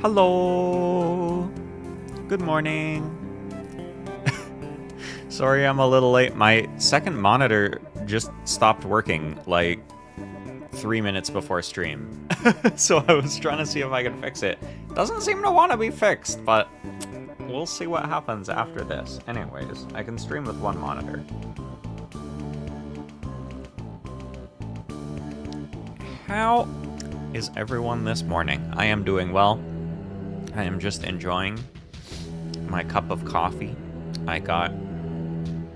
Hello. Good morning. Sorry I'm a little late. My second monitor just stopped working like 3 minutes before stream. So I was trying to see if I could fix it. Doesn't seem to want to be fixed, but we'll see what happens after this. Anyways, I can stream with one monitor. How is everyone this morning? I am doing well. I am just enjoying my cup of coffee. I got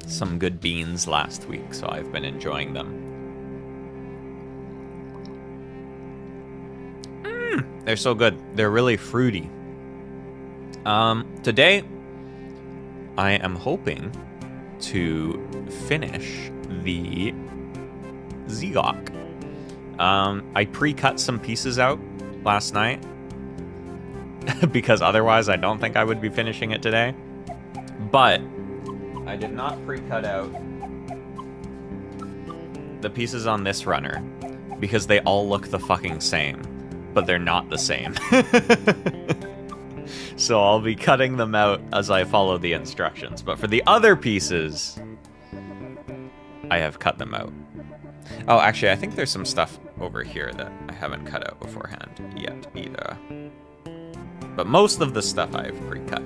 some good beans last week, so I've been enjoying them. They're so good. They're really fruity. Today, I am hoping to finish the Zegok. I pre-cut some pieces out last night because otherwise I don't think I would be finishing it today. But I did not pre-cut out the pieces on this runner because they all look the fucking same, but they're not the same. So I'll be cutting them out as I follow the instructions. But for the other pieces, I have cut them out. Oh, actually, I think there's some stuff over here that I haven't cut out beforehand yet either. But most of the stuff I've pre-cut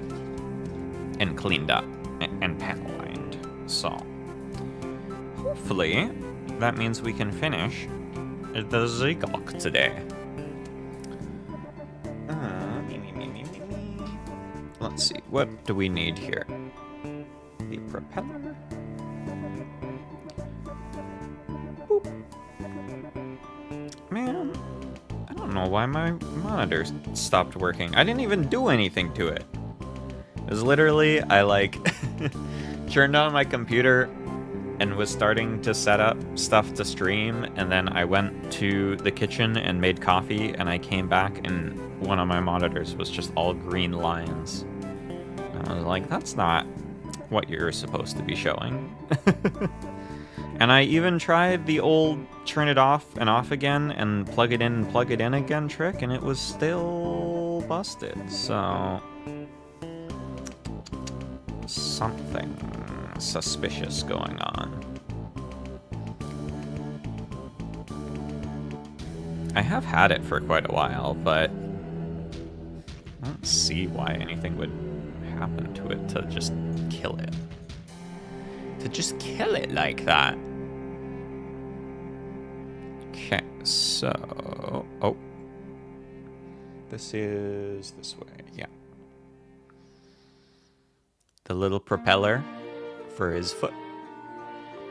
and cleaned up and panel lined. So hopefully that means we can finish the Zegok today. Let's see, what do we need here? The propeller. Boop. Man, I don't know why my monitor stopped working. I didn't even do anything to it. It was literally, I like turned on my computer and was starting to set up stuff to stream, and then I went to the kitchen and made coffee, and I came back and one of my monitors was just all green lines. And I was like, that's not what you're supposed to be showing. And I even tried the old turn it off and off again and plug it in and plug it in again trick, and it was still busted. So something suspicious going on. I have had it for quite a while, but I don't see why anything would happen to it to just kill it. To just kill it like that. Okay, so... Oh. This is this way, yeah. The little propeller for his foot.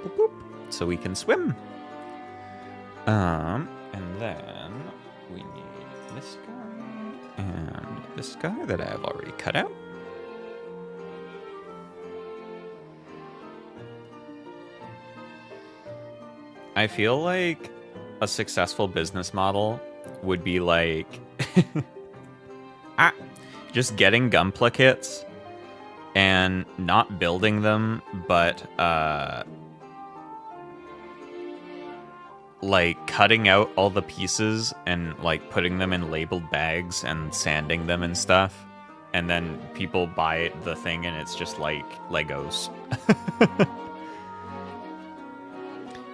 Boop, boop. So we can swim. And then we need this guy and this guy that I have already cut out. I feel like a successful business model would be like just getting Gunpla kits and not building them, but like cutting out all the pieces and like putting them in labeled bags and sanding them and stuff, and then people buy the thing and it's just like Legos.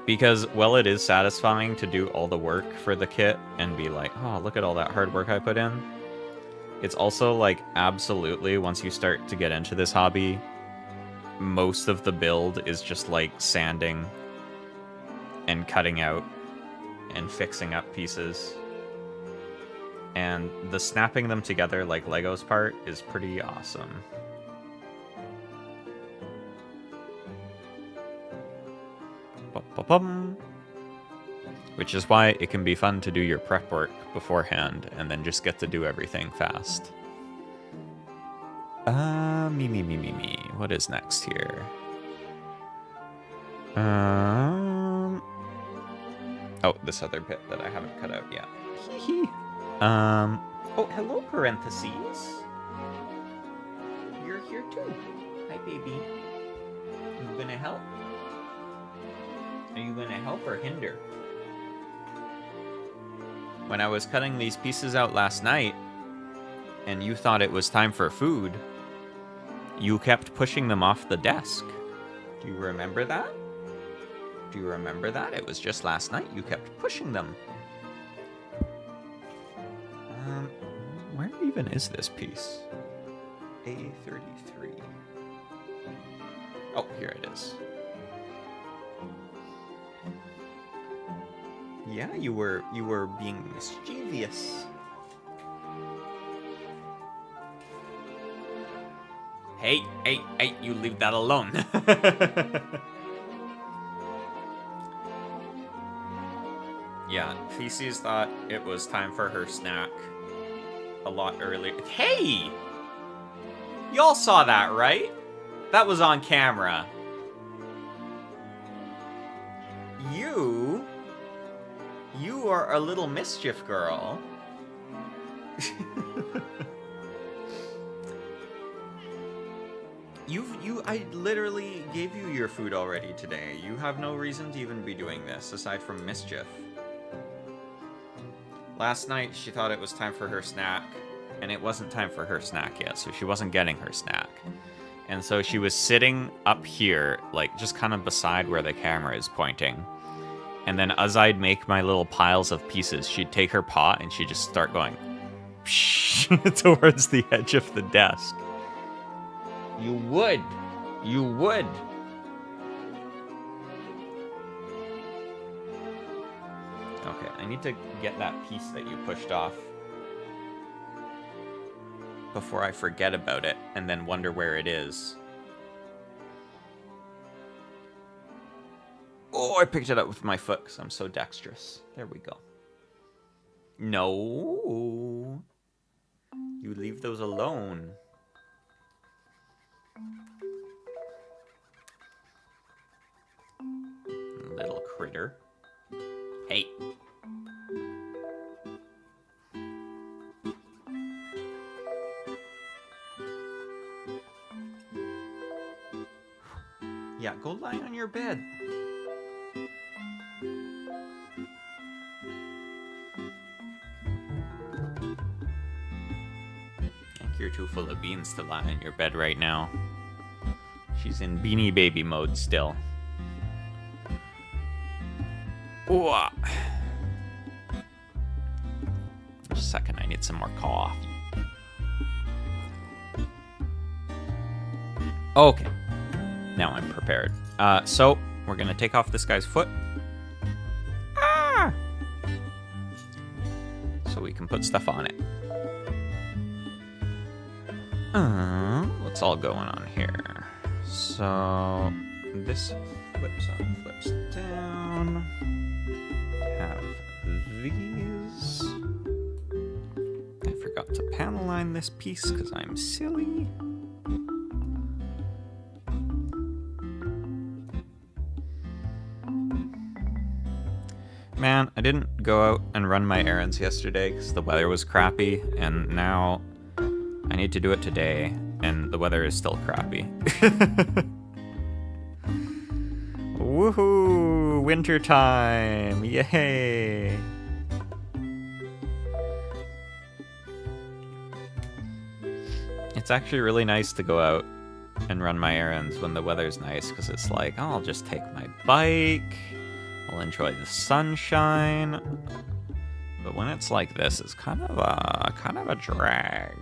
Because while it is satisfying to do all the work for the kit and be like, oh, look at all that hard work I put in, it's also like absolutely, once you start to get into this hobby, most of the build is just like sanding and cutting out and fixing up pieces. And the snapping them together like Legos part is pretty awesome. Which is why it can be fun to do your prep work beforehand and then just get to do everything fast. Me. What is next here? Oh, this other bit that I haven't cut out yet. Oh, hello, parentheses. You're here too. Hi, baby. You gonna help? Are you gonna help or hinder? When I was cutting these pieces out last night, and you thought it was time for food, you kept pushing them off the desk. Do you remember that? Do you remember that? It was just last night you kept pushing them. Where even is this piece? A33. Oh, here it is. Yeah, you were being mischievous. Hey, you leave that alone. Yeah, Feces thought it was time for her snack a lot earlier. Hey! Y'all saw that, right? That was on camera. You are a little mischief girl. I literally gave you your food already today. You have no reason to even be doing this, aside from mischief. Last night, she thought it was time for her snack, and it wasn't time for her snack yet, so she wasn't getting her snack. And so she was sitting up here, like, just kind of beside where the camera is pointing. And then as I'd make my little piles of pieces, she'd take her paw and she'd just start going towards the edge of the desk. You would. You would. Okay, I need to get that piece that you pushed off before I forget about it and then wonder where it is. Oh, I picked it up with my foot because I'm so dexterous. There we go. No. You leave those alone. Little critter. Hey. Yeah, go lie on your bed. You're too full of beans to lie in your bed right now. She's in Beanie Baby mode still. Ooh. Just a second, I need some more coffee. Okay. Now I'm prepared. So, we're gonna take off this guy's foot. Ah! So we can put stuff on it. What's all going on here? So, this flips up, flips down. Have these. I forgot to panel line this piece because I'm silly. Man, I didn't go out and run my errands yesterday because the weather was crappy, and now I need to do it today, and the weather is still crappy. Woohoo! Winter time! Yay! It's actually really nice to go out and run my errands when the weather's nice, because it's like, oh, I'll just take my bike, I'll enjoy the sunshine. But when it's like this, it's kind of a drag.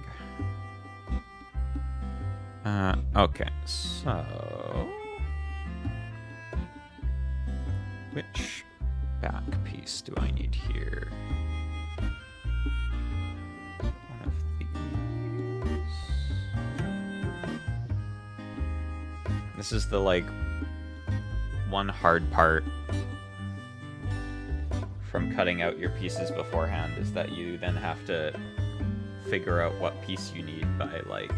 Okay, so which back piece do I need here? One of these. This is the, like, one hard part from cutting out your pieces beforehand, is that you then have to figure out what piece you need by, like,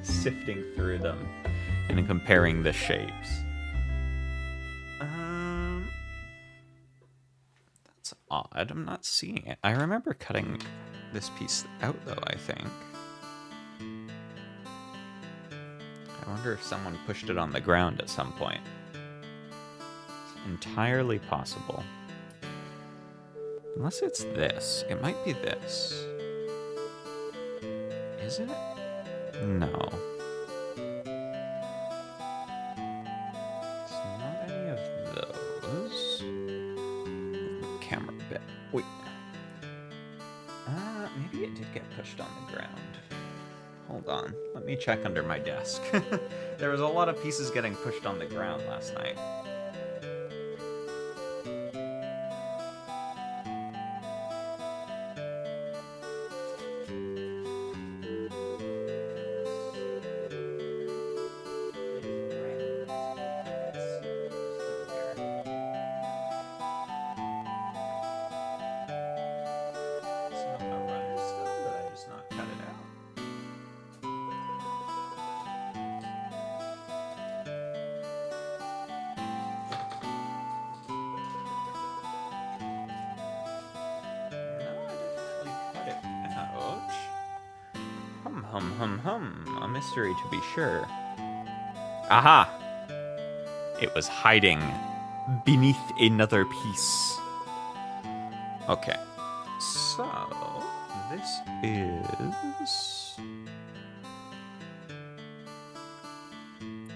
sifting through them and comparing the shapes. That's odd. I'm not seeing it. I remember cutting this piece out, though, I think. I wonder if someone pushed it on the ground at some point. It's entirely possible. Unless it's this. It might be this. Is it? No. It's not any of those. Camera bit. Wait. Maybe it did get pushed on the ground. Hold on. Let me check under my desk. There was a lot of pieces getting pushed on the ground last night. A mystery to be sure. Aha! It was hiding beneath another piece. Okay. So, this is...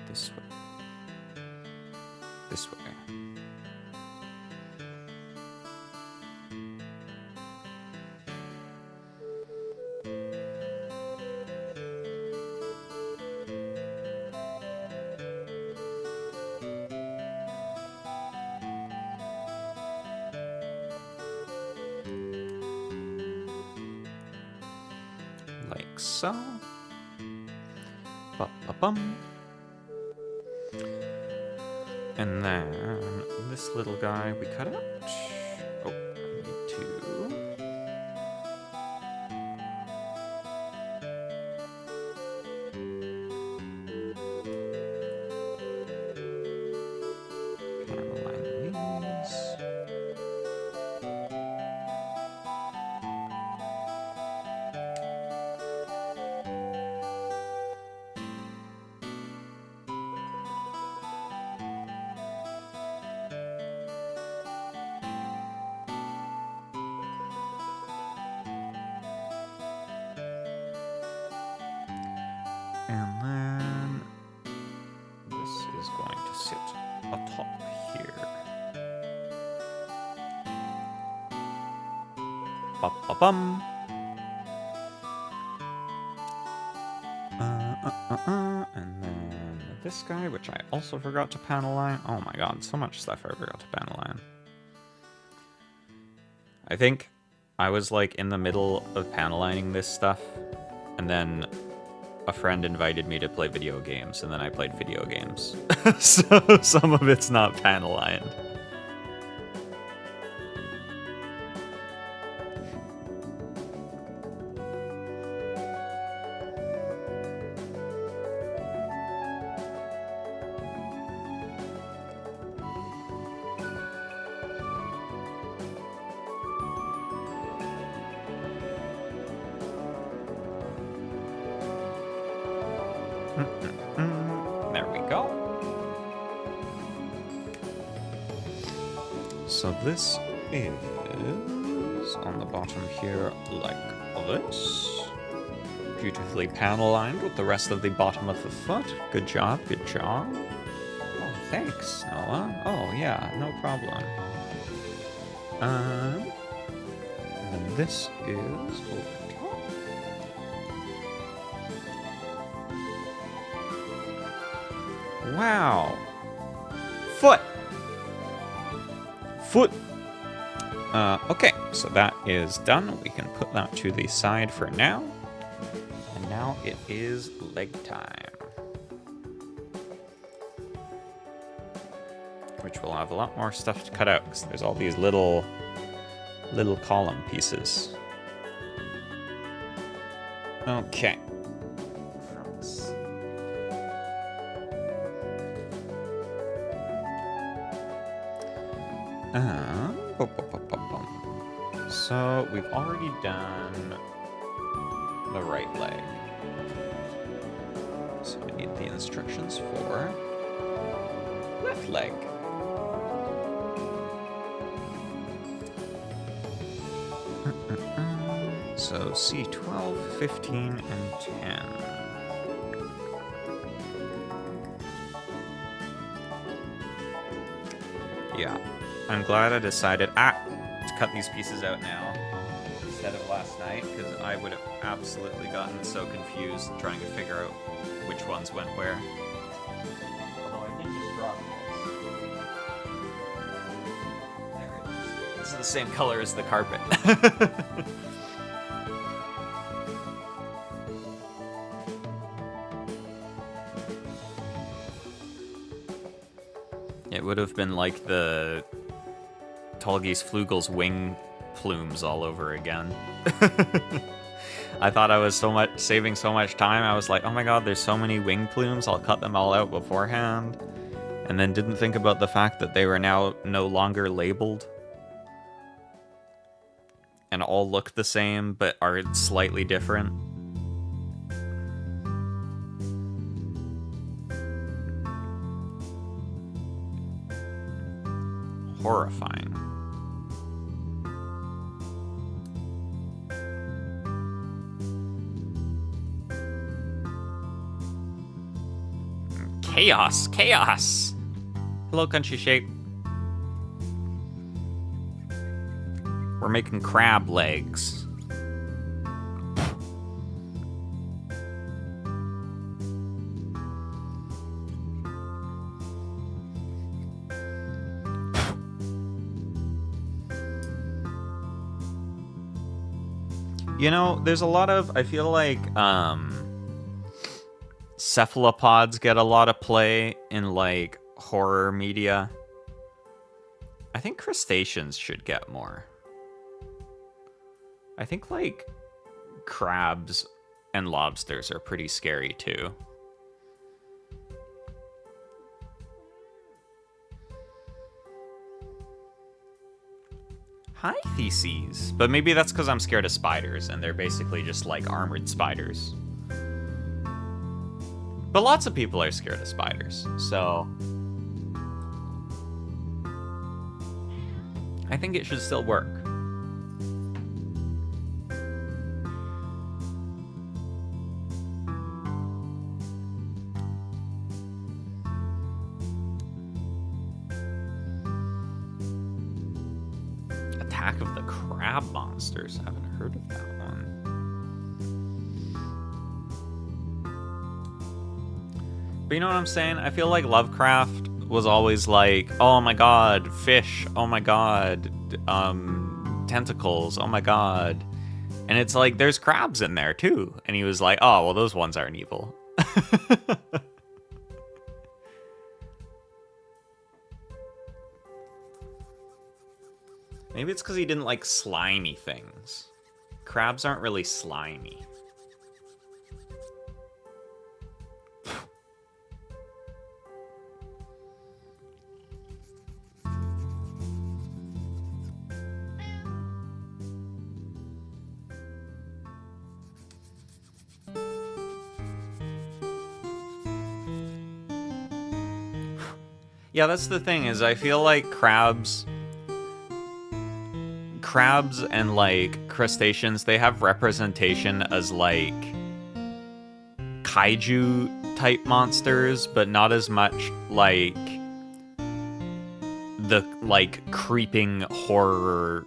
this way. This way. So, ba-ba-bum. And then this little guy we cut out. Oh, I need to. Kind of align these. And then this is going to sit atop here. Ba-ba-bum. And then this guy, which I also forgot to panel line. Oh my god, so much stuff I forgot to panel line. I think I was like in the middle of panel lining this stuff, and then a friend invited me to play video games, and then I played video games. So some of it's not panel lined. There we go. So this is on the bottom here like this. Beautifully panel lined with the rest of the bottom of the foot. Good job, good job. Oh, thanks, No.A. Oh yeah, no problem. And then this is over top. Wow. Foot. Okay, so that is done. We can put that to the side for now. And now it is leg time. Which will have a lot more stuff to cut out, because there's all these little column pieces. Okay. So we've already done the right leg. So I need the instructions for left leg. So C12, 15, and 10. Yeah, I'm glad I decided to cut these pieces out now instead of last night, because I would have absolutely gotten so confused trying to figure out which ones went where. Although I did just drop this. There it is. This is the same color as the carpet. It would have been like the Tallgeese Flugel's wing plumes all over again. I thought I was saving so much time. I was like, oh my god, there's so many wing plumes. I'll cut them all out beforehand. And then didn't think about the fact that they were now no longer labeled. And all look the same, but are slightly different. Horrifying. Chaos! Chaos! Hello, Country Shape. We're making crab legs. You know, there's a lot of, I feel like, cephalopods get a lot of play in, like, horror media. I think crustaceans should get more. I think, like, crabs and lobsters are pretty scary, too. Hi, Theses. But maybe that's because I'm scared of spiders, and they're basically just like armored spiders. But lots of people are scared of spiders, so I think it should still work. Attack of the Crab Monsters. I haven't heard of that one. But you know what I'm saying? I feel like Lovecraft was always like, oh my god, fish, oh my god, tentacles, oh my god. And it's like, there's crabs in there too. And he was like, oh, well, those ones aren't evil. Maybe it's because he didn't like slimy things. Crabs aren't really slimy. Yeah, that's the thing, is I feel like crabs and like crustaceans, they have representation as like kaiju type monsters, but not as much like the like creeping horror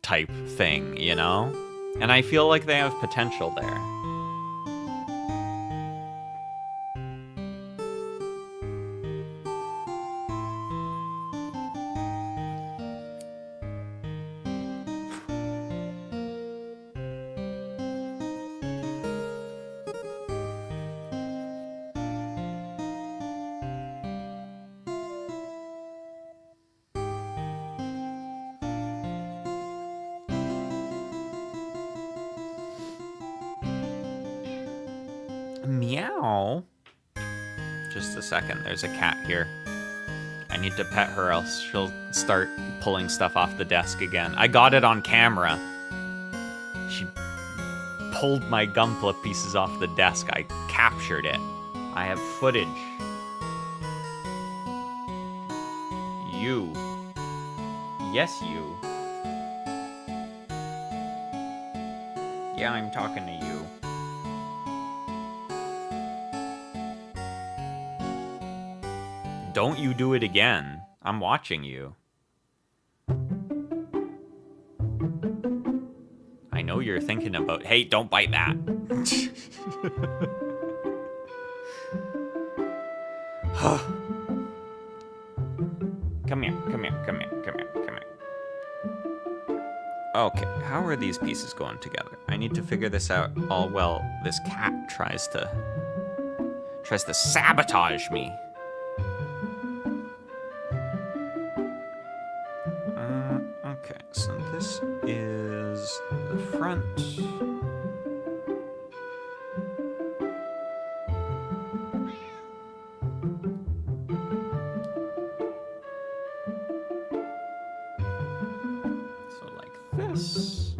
type thing, you know? And I feel like they have potential there. Meow. Just a second, there's a cat here. I need to pet her, else she'll start pulling stuff off the desk again. I got it on camera. She pulled my Gunpla pieces off the desk. I captured it. I have footage. You. Yes, you. Yeah, I'm talking to you. Don't you do it again. I'm watching you. I know you're thinking about, hey, don't bite that. Come here, come here, come here, come here, come here. Okay, how are these pieces going together? I need to figure this out. All well, this cat tries to sabotage me. Okay, so this is the front. So like this.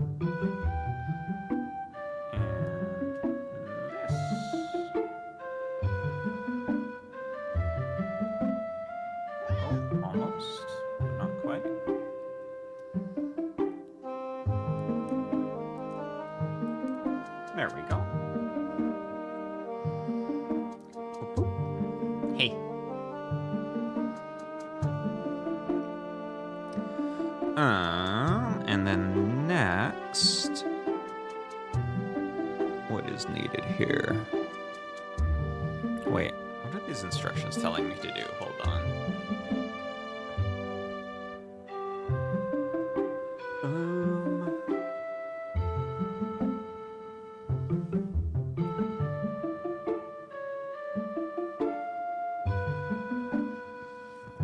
There we go. Hey. And then next, what is needed here? Wait, what are these instructions telling me to do? Hold on.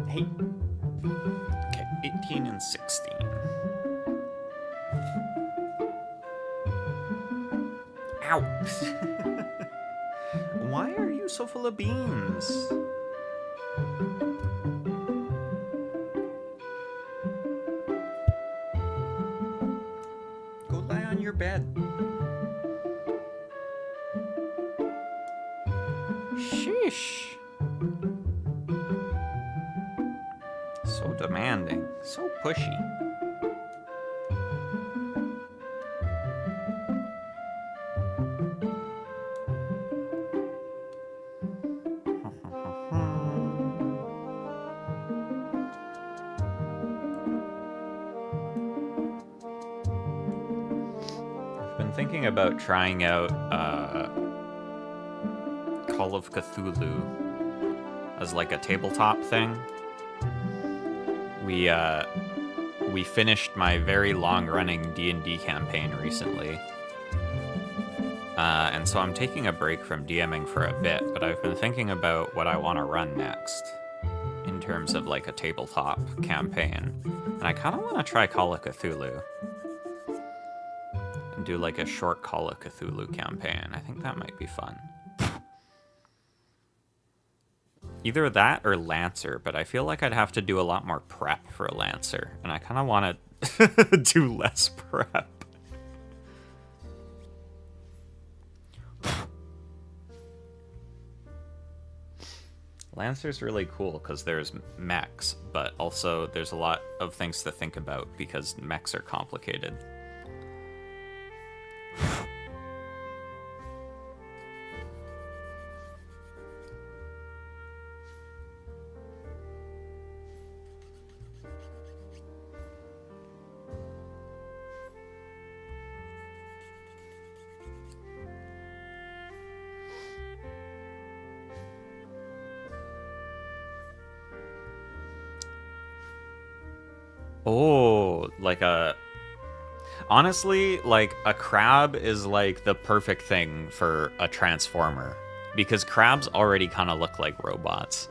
Hey. Okay, 18 and 16. Ow! Why are you so full of beans? Go lie on your bed. Sheesh. So demanding, so pushy. I've been thinking about trying out Call of Cthulhu as like a tabletop thing. We finished my very long-running D&D campaign recently. And so I'm taking a break from DMing for a bit, but I've been thinking about what I want to run next in terms of like a tabletop campaign. And I kind of want to try Call of Cthulhu and do like a short Call of Cthulhu campaign. I think that might be fun. Either that or Lancer, but I feel like I'd have to do a lot more prep for a Lancer, and I kind of want to do less prep. Lancer's really cool because there's mechs, but also there's a lot of things to think about because mechs are complicated. Oh, like a... Honestly, like, a crab is, like, the perfect thing for a transformer. Because crabs already kind of look like robots.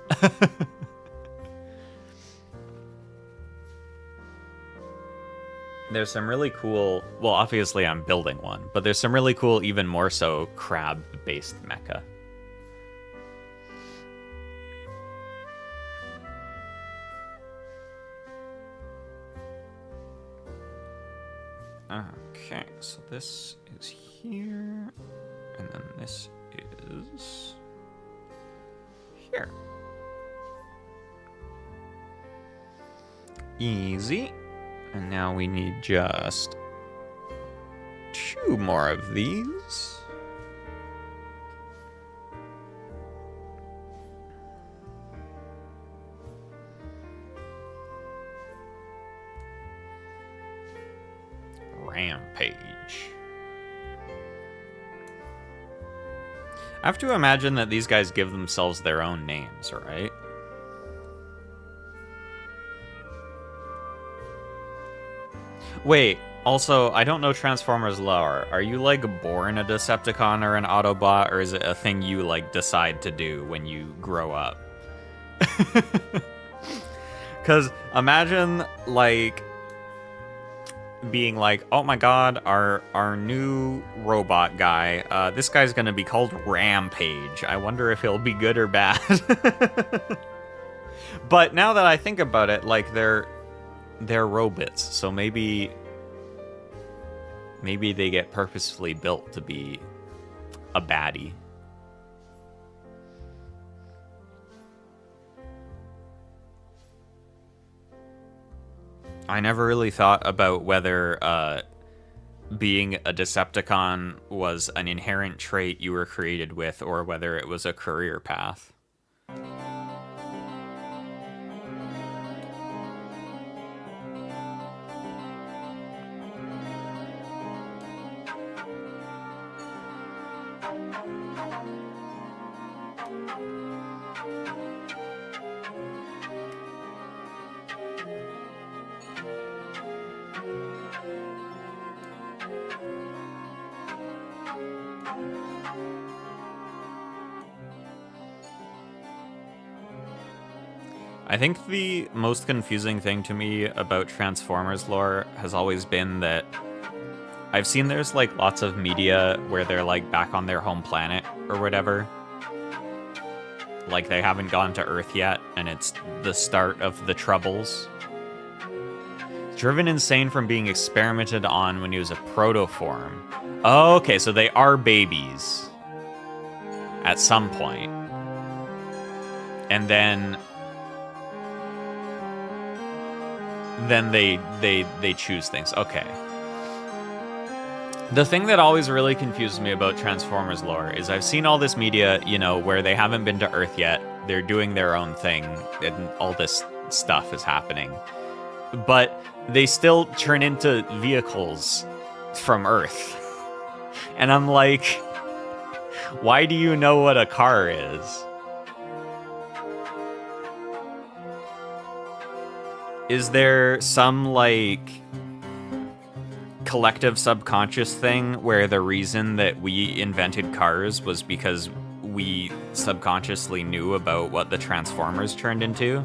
There's some really cool... Well, obviously I'm building one. But there's some really cool, even more so, crab-based mecha. Okay, so this is here, and then this is here. Easy. And now we need just 2 few more of these. Rampage. I have to imagine that these guys give themselves their own names, right? Wait, also, I don't know Transformers lore. Are you, like, born a Decepticon or an Autobot, or is it a thing you, like, decide to do when you grow up? Because imagine, like, being like, oh my god, our new robot guy, this guy's gonna be called Rampage. I wonder if he'll be good or bad. But now that I think about it, like, they're robots, so maybe they get purposefully built to be a baddie. I never really thought about whether being a Decepticon was an inherent trait you were created with, or whether it was a career path. I think the most confusing thing to me about Transformers lore has always been that I've seen there's like lots of media where they're like back on their home planet or whatever. Like they haven't gone to Earth yet, and it's the start of the Troubles. Driven insane from being experimented on when he was a protoform. Oh, okay, so they are babies at some point. And then they choose things. Okay. The thing that always really confused me about Transformers lore is I've seen all this media, you know, where they haven't been to Earth yet. They're doing their own thing, and all this stuff is happening. But they still turn into vehicles from Earth. And I'm like, why do you know what a car is? Is there some, like, collective subconscious thing where the reason that we invented cars was because we subconsciously knew about what the Transformers turned into?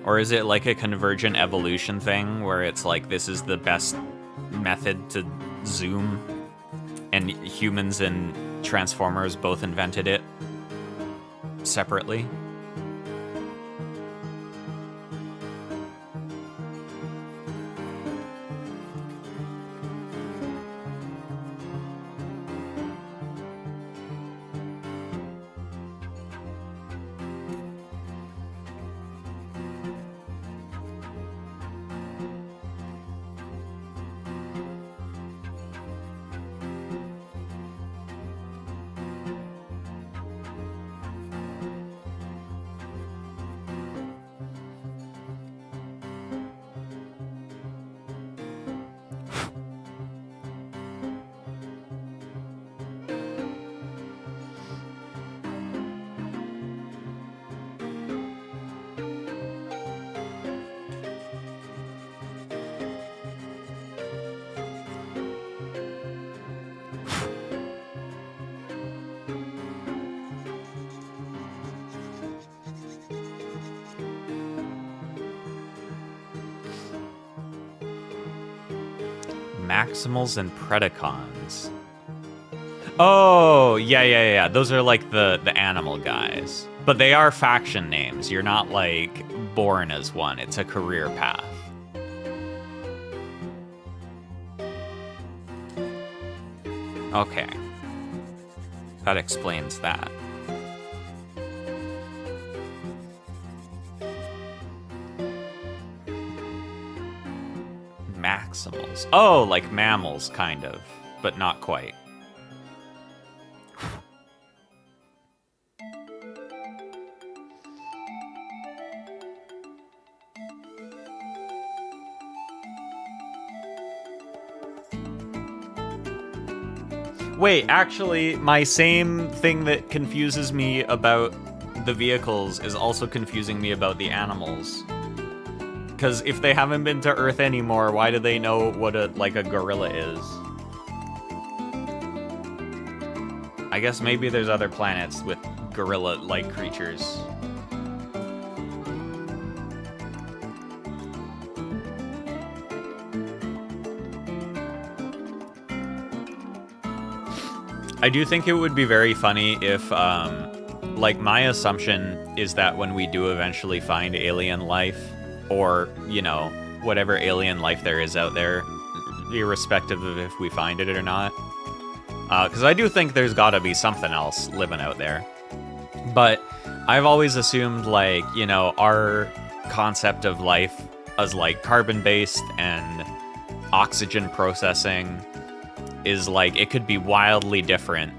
Or is it like a convergent evolution thing where it's like this is the best method to zoom and humans and Transformers both invented it separately? Maximals and Predacons. Oh, yeah. Those are like the animal guys. But they are faction names. You're not like born as one. It's a career path. Okay. That explains that. maximals. Oh, like mammals, kind of, but not quite. Wait, actually, my same thing that confuses me about the vehicles is also confusing me about the animals. Because if they haven't been to Earth anymore, why do they know what a gorilla is? I guess maybe there's other planets with gorilla-like creatures. I do think it would be very funny if, like, my assumption is that when we do eventually find alien life, or, you know, whatever alien life there is out there, irrespective of if we find it or not, because I do think there's gotta be something else living out there. But I've always assumed, like, you know, our concept of life as, like, carbon-based and oxygen processing is like it could be wildly different,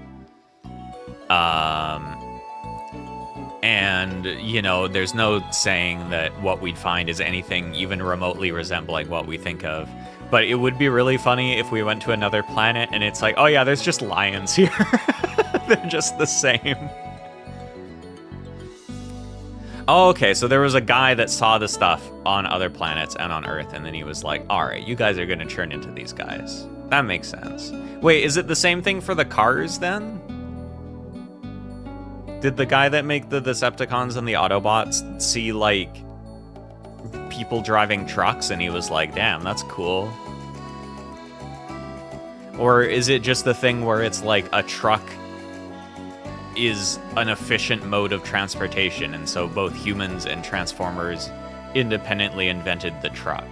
and you know, there's no saying that what we'd find is anything even remotely resembling what we think of. But it would be really funny if we went to another planet and it's like, oh yeah, there's just lions here. They're just the same. Oh, okay, so there was a guy that saw the stuff on other planets and on Earth, and then he was like, all right, you guys are gonna turn into these guys. That makes sense. Wait, is it the same thing for the cars, then? Did the guy that made the Decepticons and the Autobots see, like, people driving trucks, and he was like, damn, that's cool? Or is it just the thing where it's like a truck is an efficient mode of transportation, and so both humans and Transformers independently invented the truck?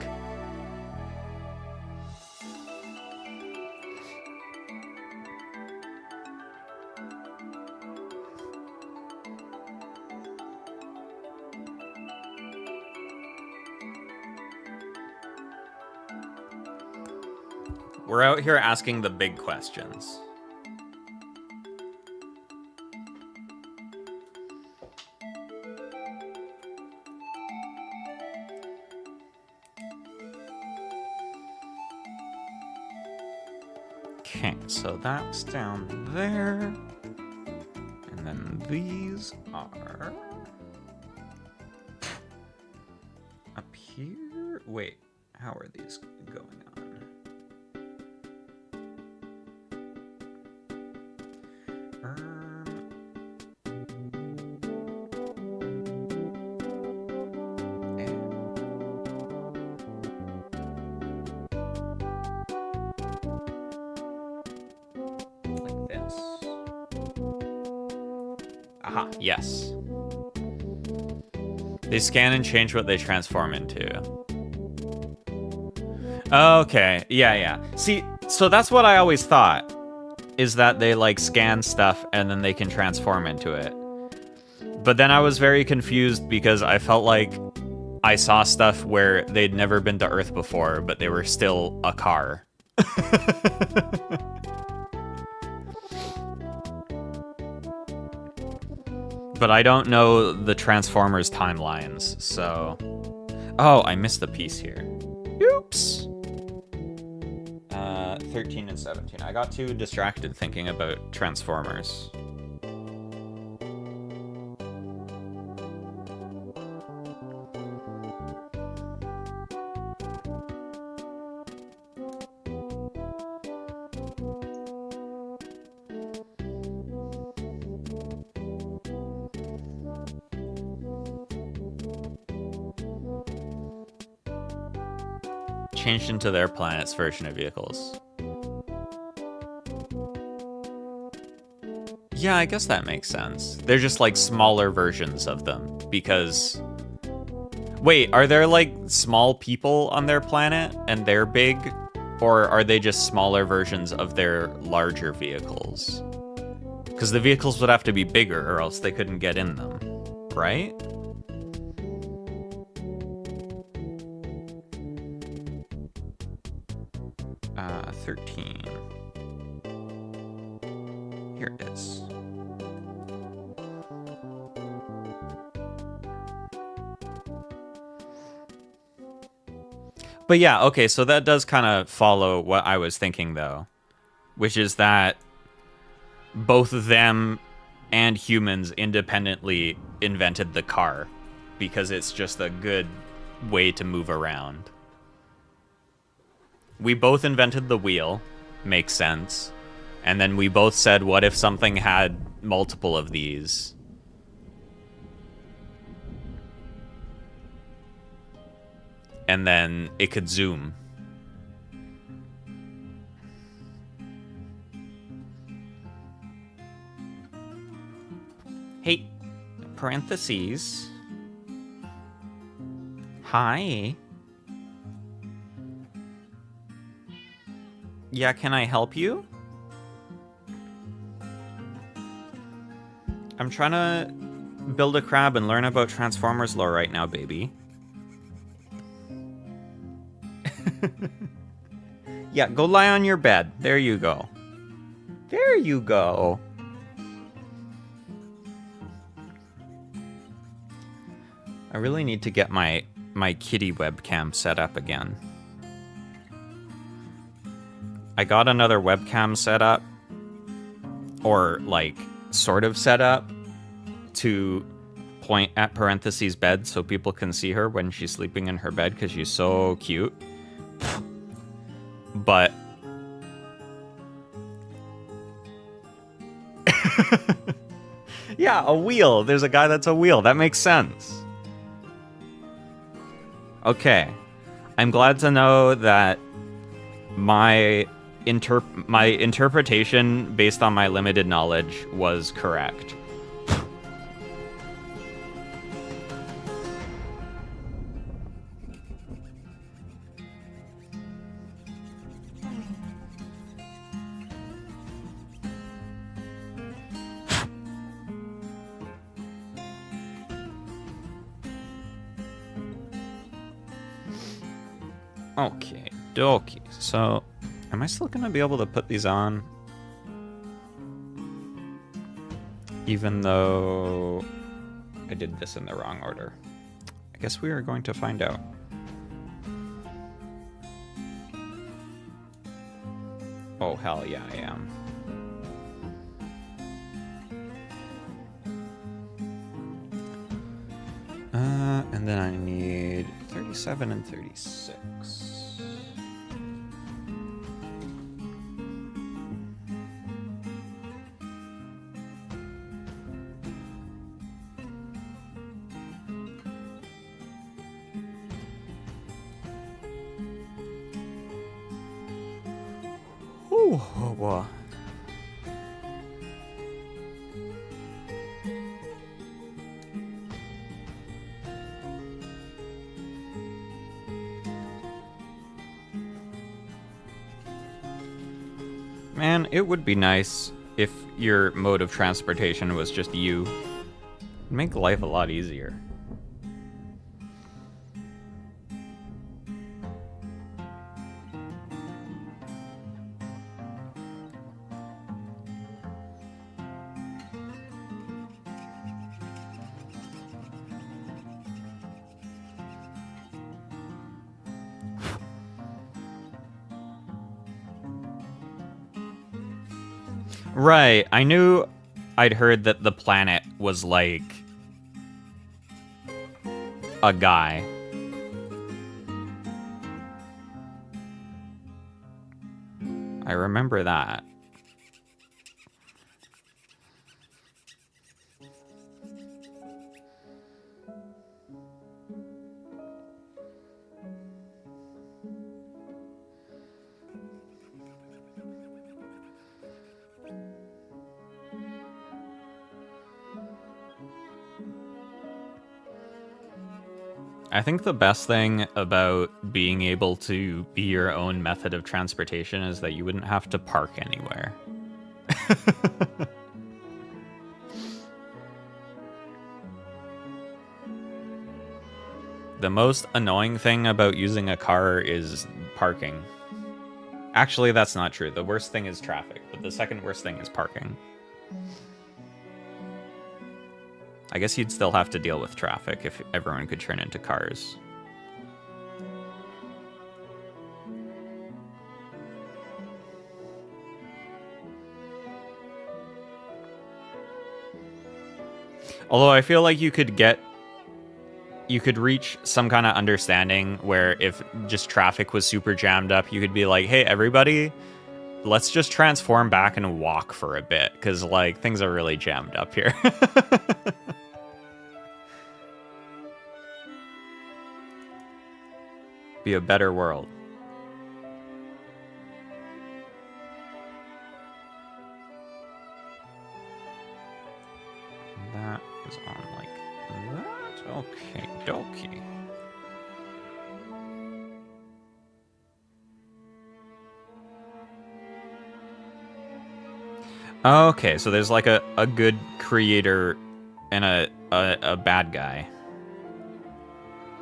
We're out here asking the big questions. Okay, so that's down there. And then these are up here. Wait, how are these going on? Yes. They scan and change what they transform into. Okay, yeah. See, so that's what I always thought, is that they, like, scan stuff and then they can transform into it. But then I was very confused because I felt like I saw stuff where they'd never been to Earth before, but they were still a car. But I don't know the Transformers timelines, so... Oh, I missed the piece here. Oops! 13 and 17. I got too distracted thinking about Transformers. Changed into their planet's version of vehicles. Yeah, I guess that makes sense. They're just like smaller versions of them because... Wait, are there like small people on their planet and they're big? Or are they just smaller versions of their larger vehicles? Because the vehicles would have to be bigger or else they couldn't get in them, right? 13. Here it is. But yeah, okay, so that does kind of follow what I was thinking, though, which is that both of them and humans independently invented the car because it's just a good way to move around. We both invented the wheel, makes sense. And then we both said, what if something had multiple of these? And then it could zoom. Hey, parentheses. Hi. Yeah, can I help you? I'm trying to build a crab and learn about Transformers lore right now, baby. Yeah, go lie on your bed. There you go. There you go. I really need to get my kitty webcam set up again. I got another webcam set up, or like sort of set up, to point at parentheses bed so people can see her when she's sleeping in her bed because she's so cute. But yeah, a wheel. There's a guy that's a wheel. That makes sense. Okay. I'm glad to know that my interpretation based on my limited knowledge was correct. Okay, dokie. So, am I still gonna be able to put these on? Even though I did this in the wrong order. I guess we are going to find out. Oh, hell yeah, I am. And then I need 37 and 36. Ooh, oh, wow. Man, it would be nice if your mode of transportation was just you. It'd make life a lot easier. Right, I knew I'd heard that the planet was like a guy. I remember that. I think the best thing about being able to be your own method of transportation is that you wouldn't have to park anywhere. The most annoying thing about using a car is parking. Actually, that's not true. The worst thing is traffic, but the second worst thing is parking. I guess you'd still have to deal with traffic if everyone could turn into cars. Although I feel like you could reach some kind of understanding where if just traffic was super jammed up, you could be like, hey, everybody, let's just transform back and walk for a bit, because, like, things are really jammed up here. Be a better world. That is on like that? Okay, dokie. Okay, so there's like a good creator and a bad guy.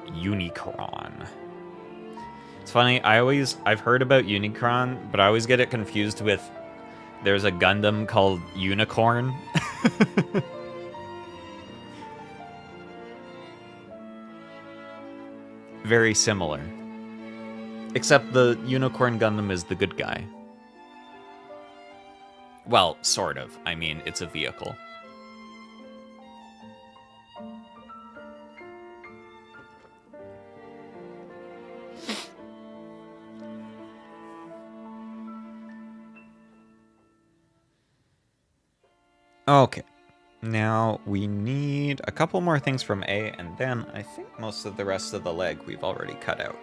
Unicron. It's funny, I've heard about Unicron, but I always get it confused with there's a Gundam called Unicorn. Very similar. Except the Unicorn Gundam is the good guy. Well, sort of. I mean, it's a vehicle. Okay. Now we need a couple more things from A, and then I think most of the rest of the leg we've already cut out.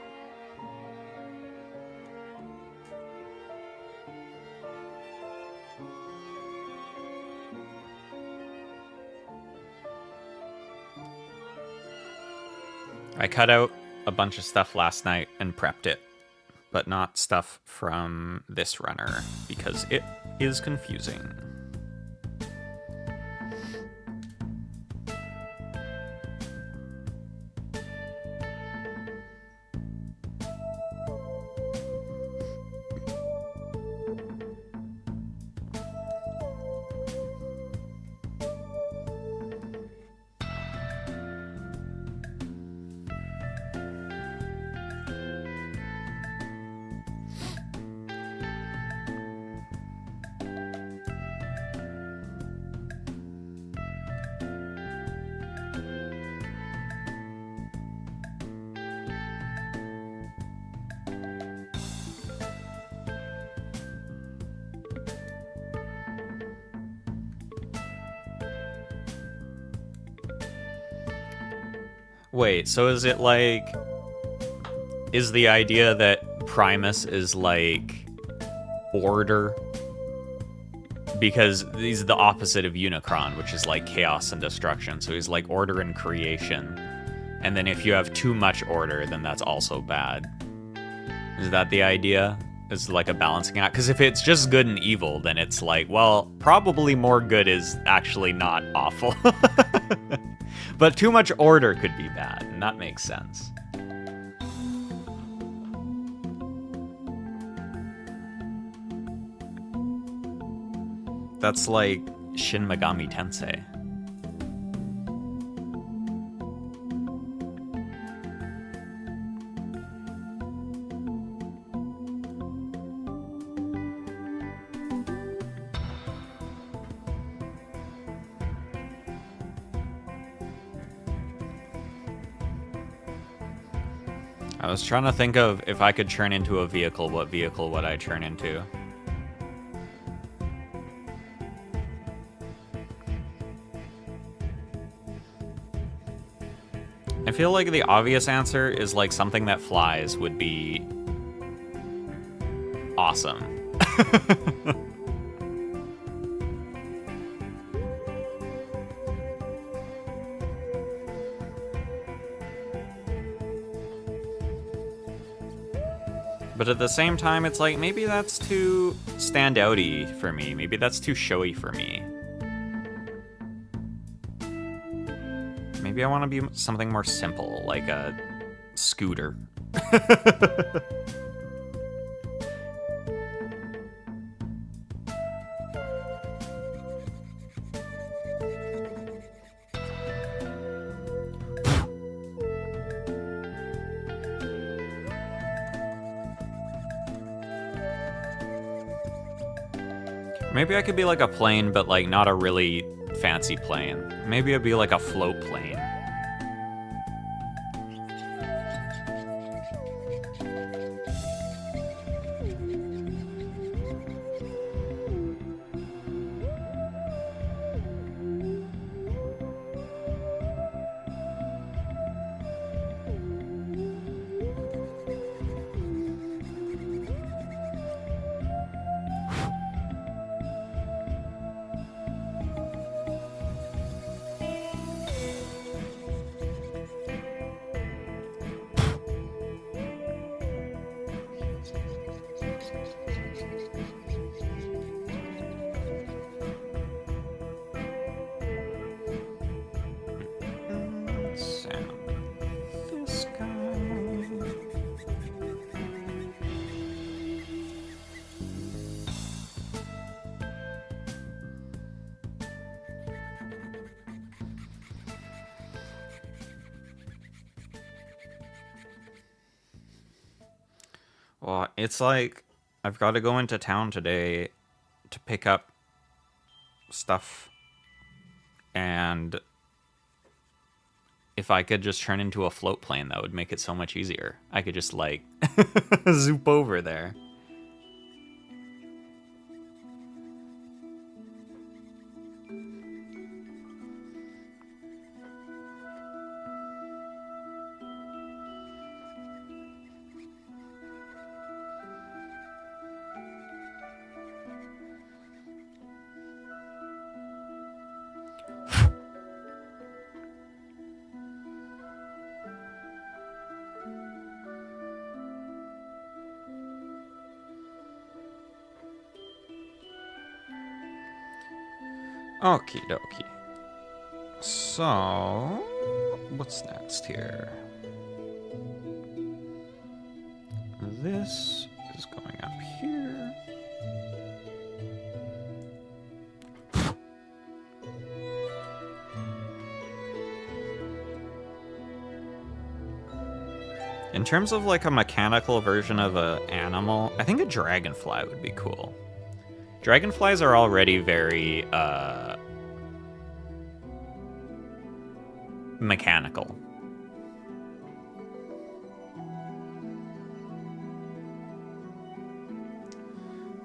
I cut out a bunch of stuff last night and prepped it, but not stuff from this runner because it is confusing. Wait, so is it like... Is the idea that Primus is like... order? Because he's the opposite of Unicron, which is like chaos and destruction. So he's like order and creation. And then if you have too much order, then that's also bad. Is that the idea? Is like a balancing act? Because if it's just good and evil, then it's like, well, probably more good is actually not awful. But too much order could be bad, and that makes sense. That's like Shin Megami Tensei. I was trying to think of if I could turn into a vehicle, what vehicle would I turn into? I feel like the obvious answer is like something that flies would be awesome. But at the same time, it's like, maybe that's too stand-outy for me. Maybe that's too showy for me. Maybe I want to be something more simple, like a scooter. Maybe I could be like a plane, but like not a really fancy plane. Maybe I'd be like a float plane. This guy. Well, it's like I've got to go into town today to pick up stuff, and if I could just turn into a float plane, that would make it so much easier. I could just like zoop over there. Okie dokie. So, what's next here? This is going up here. In terms of like a mechanical version of an animal, I think a dragonfly would be cool. Dragonflies are already very mechanical.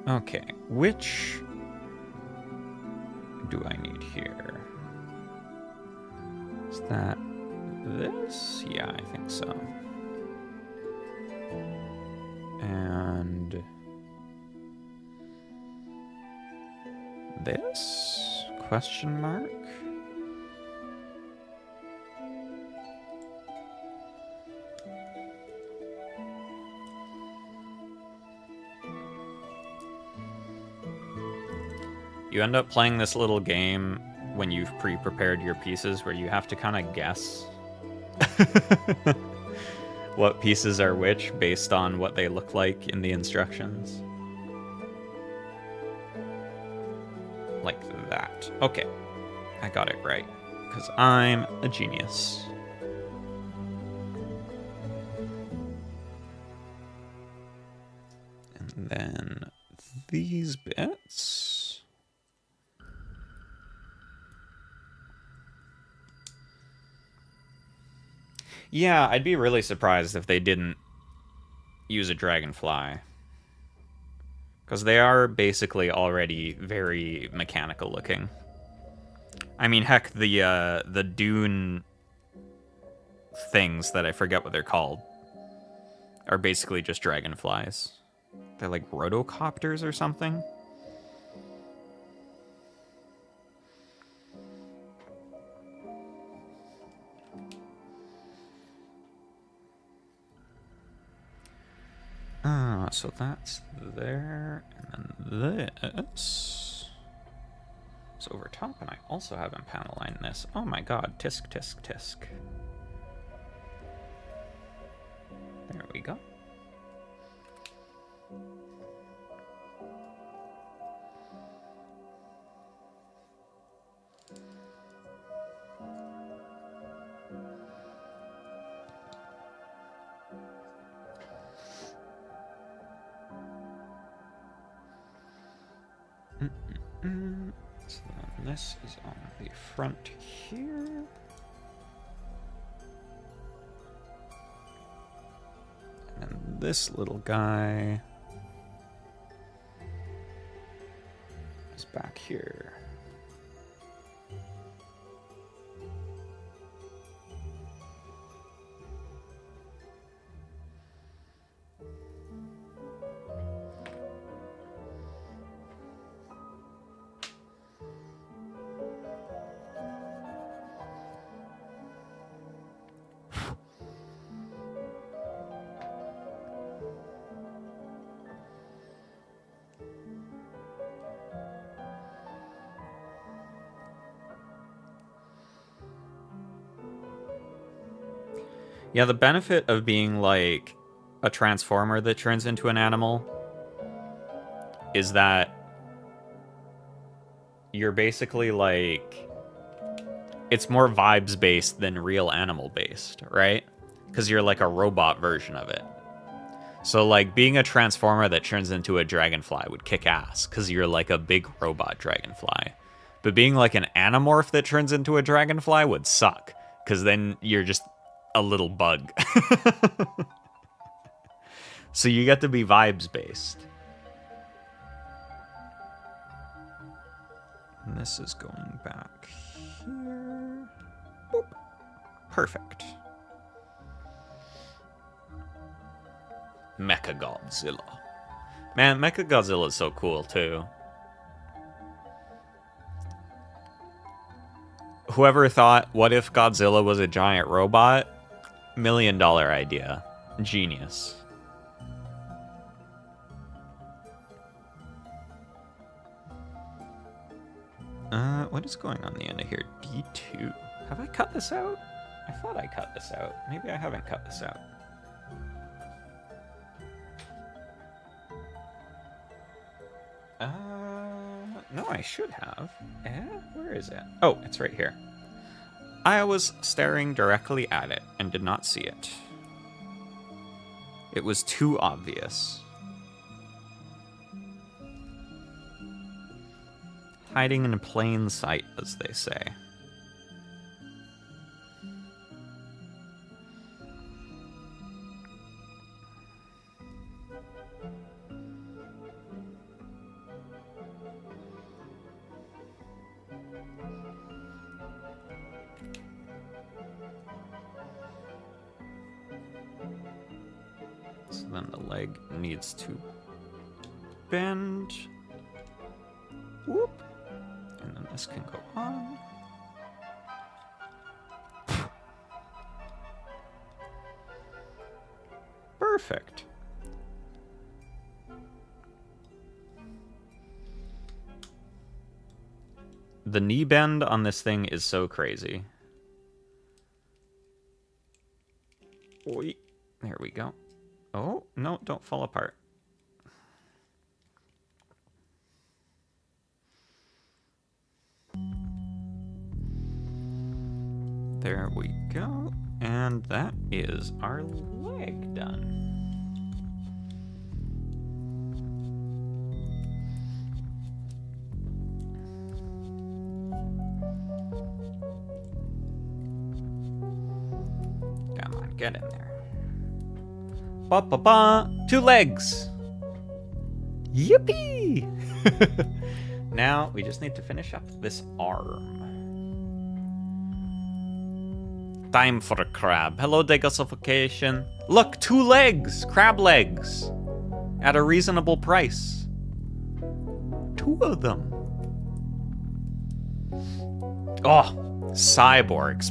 Okay, which do I need here? Is that this? Yeah, I think so. And this? Question mark? You end up playing this little game when you've pre-prepared your pieces where you have to kind of guess what pieces are which based on what they look like in the instructions. Like that. Okay, I got it right, because I'm a genius. And then these bits. Yeah, I'd be really surprised if they didn't use a dragonfly. Because they are basically already very mechanical looking. I mean, heck, the dune things that I forget what they're called are basically just dragonflies. They're like rotocopters or something. So that's there, and then this is over top, and I also haven't panel lined this. Oh my god, tisk, tisk, tisk. There we go. So then this is on the front here. And then this little guy is back here. Yeah, the benefit of being like a transformer that turns into an animal is that you're basically like, it's more vibes based than real animal based, right? Because you're like a robot version of it. So like being a transformer that turns into a dragonfly would kick ass because you're like a big robot dragonfly. But being like an anamorph that turns into a dragonfly would suck because then you're just a little bug. So you get to be vibes based. And this is going back here. Boop. Perfect. Mechagodzilla. Man, Mechagodzilla is so cool too. Whoever thought, what if Godzilla was a giant robot? $1 million idea. Genius. What is going on the end of here? D2. Have I cut this out? I thought I cut this out. Maybe I haven't cut this out. No, I should have. Where is it? Oh, it's right here. I was staring directly at it and did not see it. It was too obvious. Hiding in plain sight, as they say. So then the leg needs to bend. Whoop. And then this can go on. Perfect. The knee bend on this thing is so crazy. Oi. There we go. Oh, no, don't fall apart. There we go. And that is our leg done. Come on, get in there. Ba-ba-ba! 2 legs! Yippee! Now, we just need to finish up this arm. Time for a crab. Hello, Degosification. Look, 2 legs! Crab legs! At a reasonable price. 2 of them. Oh, cyborgs.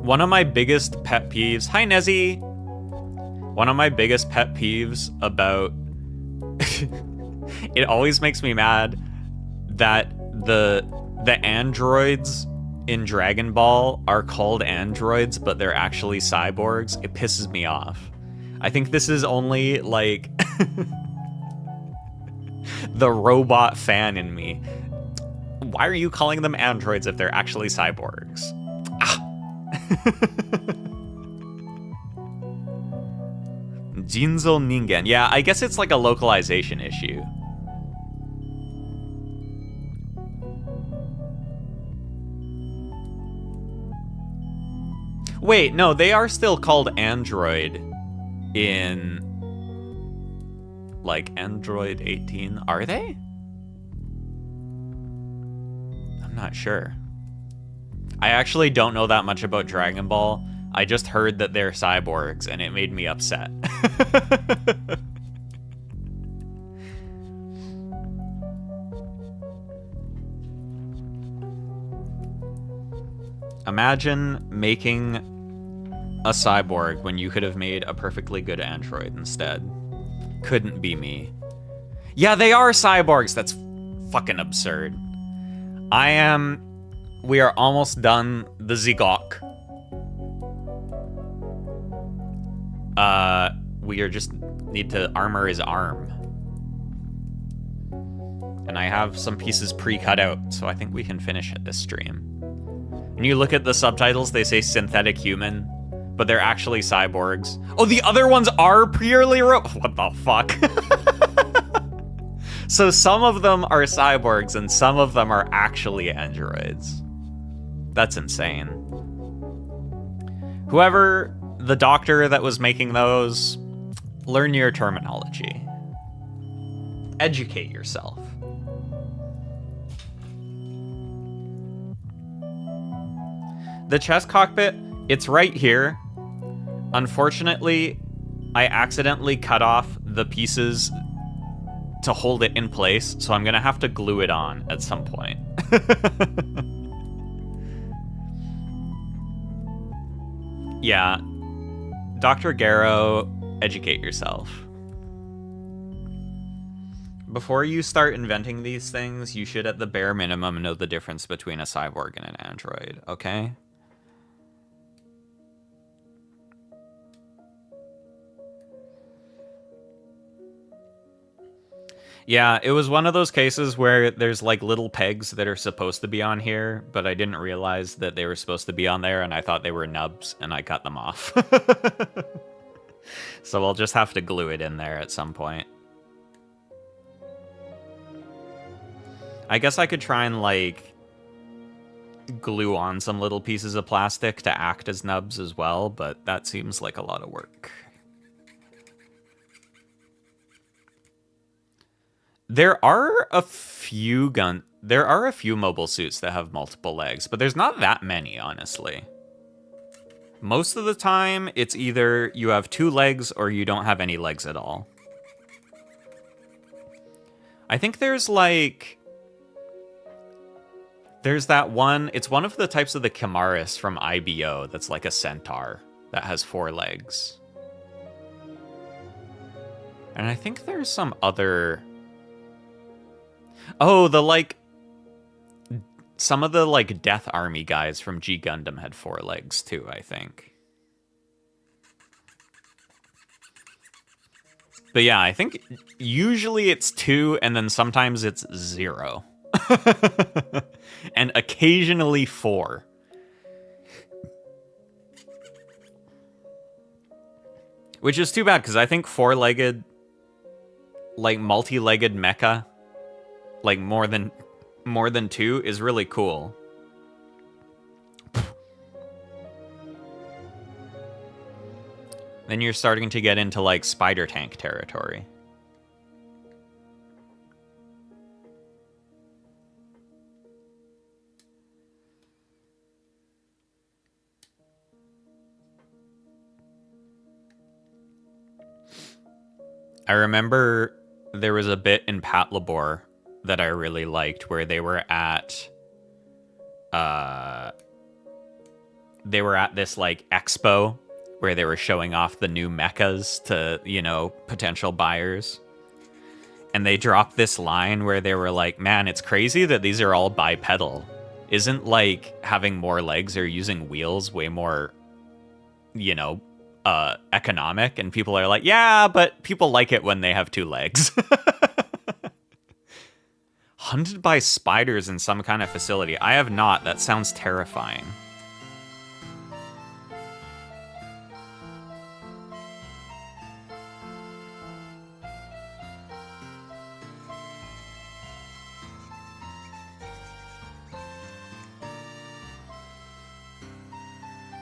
One of my biggest pet peeves... Hi, Nezzy! One of my biggest pet peeves about... It always makes me mad that the androids in Dragon Ball are called androids, but they're actually cyborgs. It pisses me off. I think this is only, like... the robot fan in me. Why are you calling them androids if they're actually cyborgs? Jinzo Ningen. Yeah, I guess it's like a localization issue. Wait, no, they are still called Android in, like, Android 18. Are they? I'm not sure. I actually don't know that much about Dragon Ball. I just heard that they're cyborgs, and it made me upset. Imagine making a cyborg when you could have made a perfectly good android instead. Couldn't be me. Yeah, they are cyborgs. That's fucking absurd. We are almost done the Zigok. We just need to armor his arm. And I have some pieces pre-cut out, so I think we can finish it this stream. And you look at the subtitles, they say synthetic human, but they're actually cyborgs. Oh, the other ones are purely what the fuck? So some of them are cyborgs and some of them are actually androids. That's insane. Whoever, the doctor that was making those, learn your terminology. Educate yourself. The chest cockpit, it's right here. Unfortunately, I accidentally cut off the pieces to hold it in place, so I'm gonna have to glue it on at some point. Yeah. Dr. Garrow, educate yourself. Before you start inventing these things, you should at the bare minimum know the difference between a cyborg and an android, okay? Yeah, it was one of those cases where there's like little pegs that are supposed to be on here, but I didn't realize that they were supposed to be on there, and I thought they were nubs, and I cut them off. So I'll just have to glue it in there at some point. I guess I could try and, like, glue on some little pieces of plastic to act as nubs as well, but that seems like a lot of work. There are a few mobile suits that have multiple legs, but there's not that many, honestly. Most of the time, it's either you have 2 legs or you don't have any legs at all. I think there's that one, it's one of the types of the Chimaris from IBO that's like a centaur that has 4 legs. And I think there's some other... Oh, some of the, Death Army guys from G Gundam had 4 legs, too, I think. But yeah, I think usually it's 2, and then sometimes it's 0. And occasionally 4. Which is too bad, because I think 4-legged, multi-legged mecha, more than 2 is really cool. Then you're starting to get into, spider tank territory. I remember there was a bit in PlaMorning that I really liked where they were at this expo where they were showing off the new mechas to, potential buyers. And they dropped this line where they were like, man, it's crazy that these are all bipedal. Isn't having more legs or using wheels way more, economic? And people are like, yeah, but people like it when they have 2 legs. Hunted by spiders in some kind of facility. I have not. That sounds terrifying.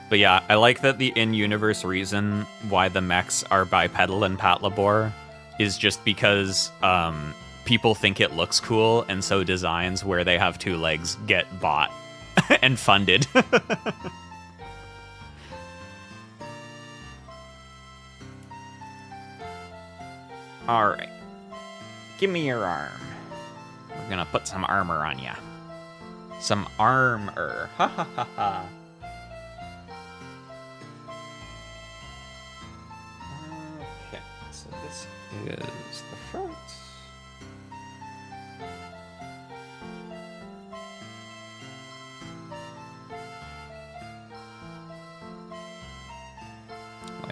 But yeah, I like that the in-universe reason why the mechs are bipedal in Patlabor is just because people think it looks cool, and so designs where they have 2 legs get bought and funded. Alright. Give me your arm. We're gonna put some armor on ya. Some armor. Ha ha ha ha. Okay, so this is the front.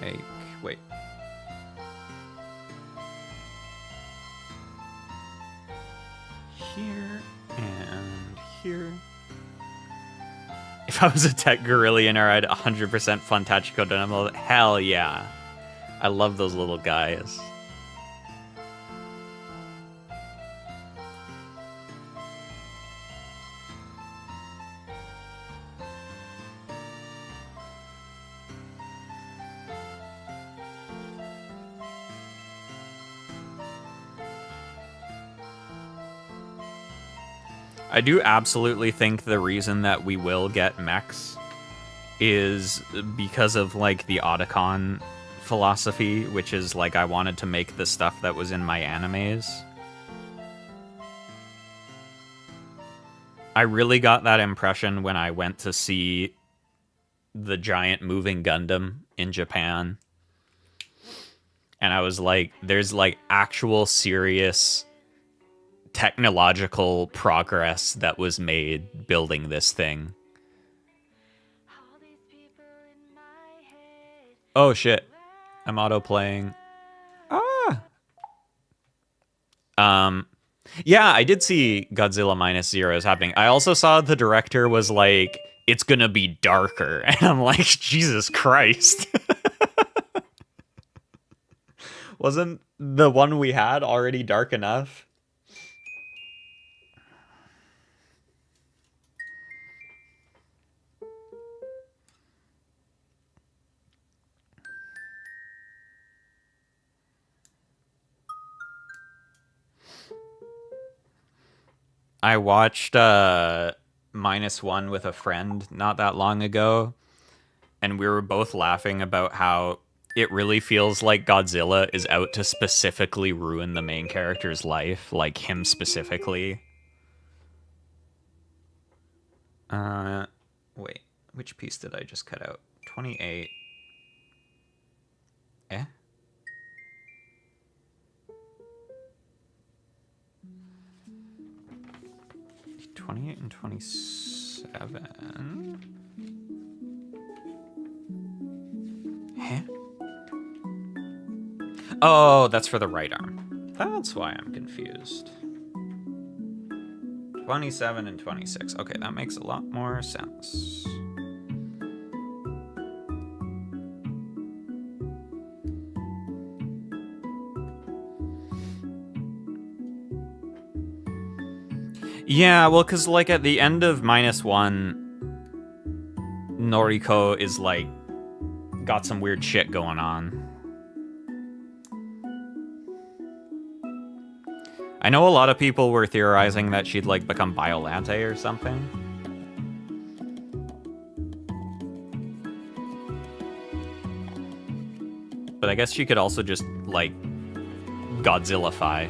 Like, wait. Here and here. If I was a tech gorillionaire, I'd 100% fund Tachiko Dynamo. Hell yeah. I love those little guys. I do absolutely think the reason that we will get mechs is because of, like, the Otacon philosophy, which is, like, I wanted to make the stuff that was in my animes. I really got that impression when I went to see the giant moving Gundam in Japan. And I was like, there's, like, actual serious technological progress that was made building this thing. Oh shit. I'm auto-playing. Yeah, I did see Godzilla Minus Zero is happening. I also saw the director was like, it's gonna be darker. And I'm like, Jesus Christ. Wasn't the one we had already dark enough? I watched -1 with a friend not that long ago, and we were both laughing about how it really feels like Godzilla is out to specifically ruin the main character's life, like him specifically. Wait, which piece did I just cut out? 28. Eh? 28 and 27. Huh? Oh, that's for the right arm. That's why I'm confused. 27 and 26. Okay, that makes a lot more sense. Yeah, well, because, like, at the end of -1, Noriko is, like, got some weird shit going on. I know a lot of people were theorizing that she'd, like, become Biolante or something. But I guess she could also just, like, Godzilla-fy.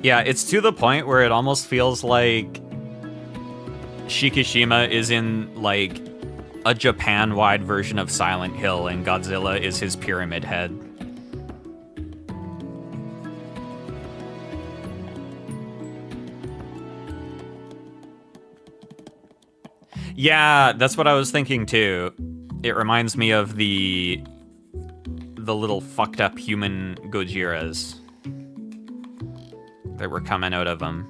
Yeah, it's to the point where it almost feels like Shikishima is in, like, a Japan-wide version of Silent Hill, and Godzilla is his pyramid head. Yeah, that's what I was thinking, too. It reminds me of the little fucked-up human Gojiras that were coming out of him.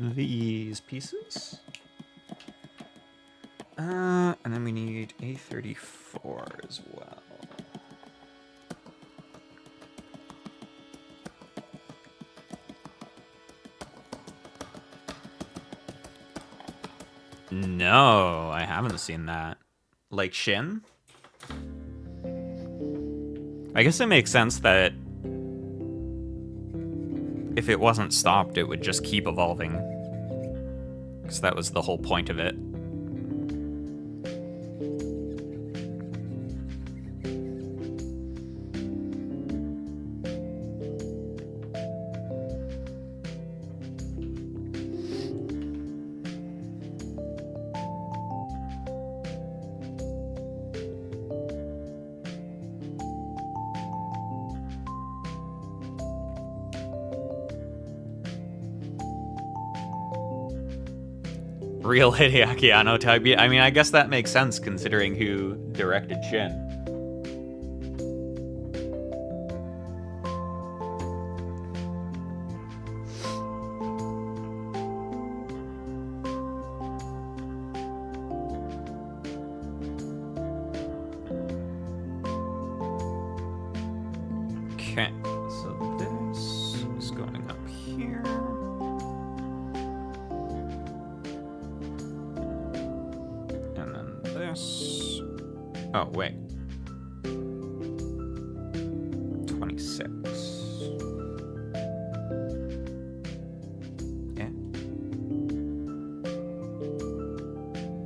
these pieces. And then we need A34 as well. No, I haven't seen that. Like Shin? I guess it makes sense that if it wasn't stopped, it would just keep evolving. Because that was the whole point of it. Real Hideaki Anno type. I mean, I guess that makes sense considering who directed Shin. Okay, so this is going up here. Oh, wait. 26. Yeah.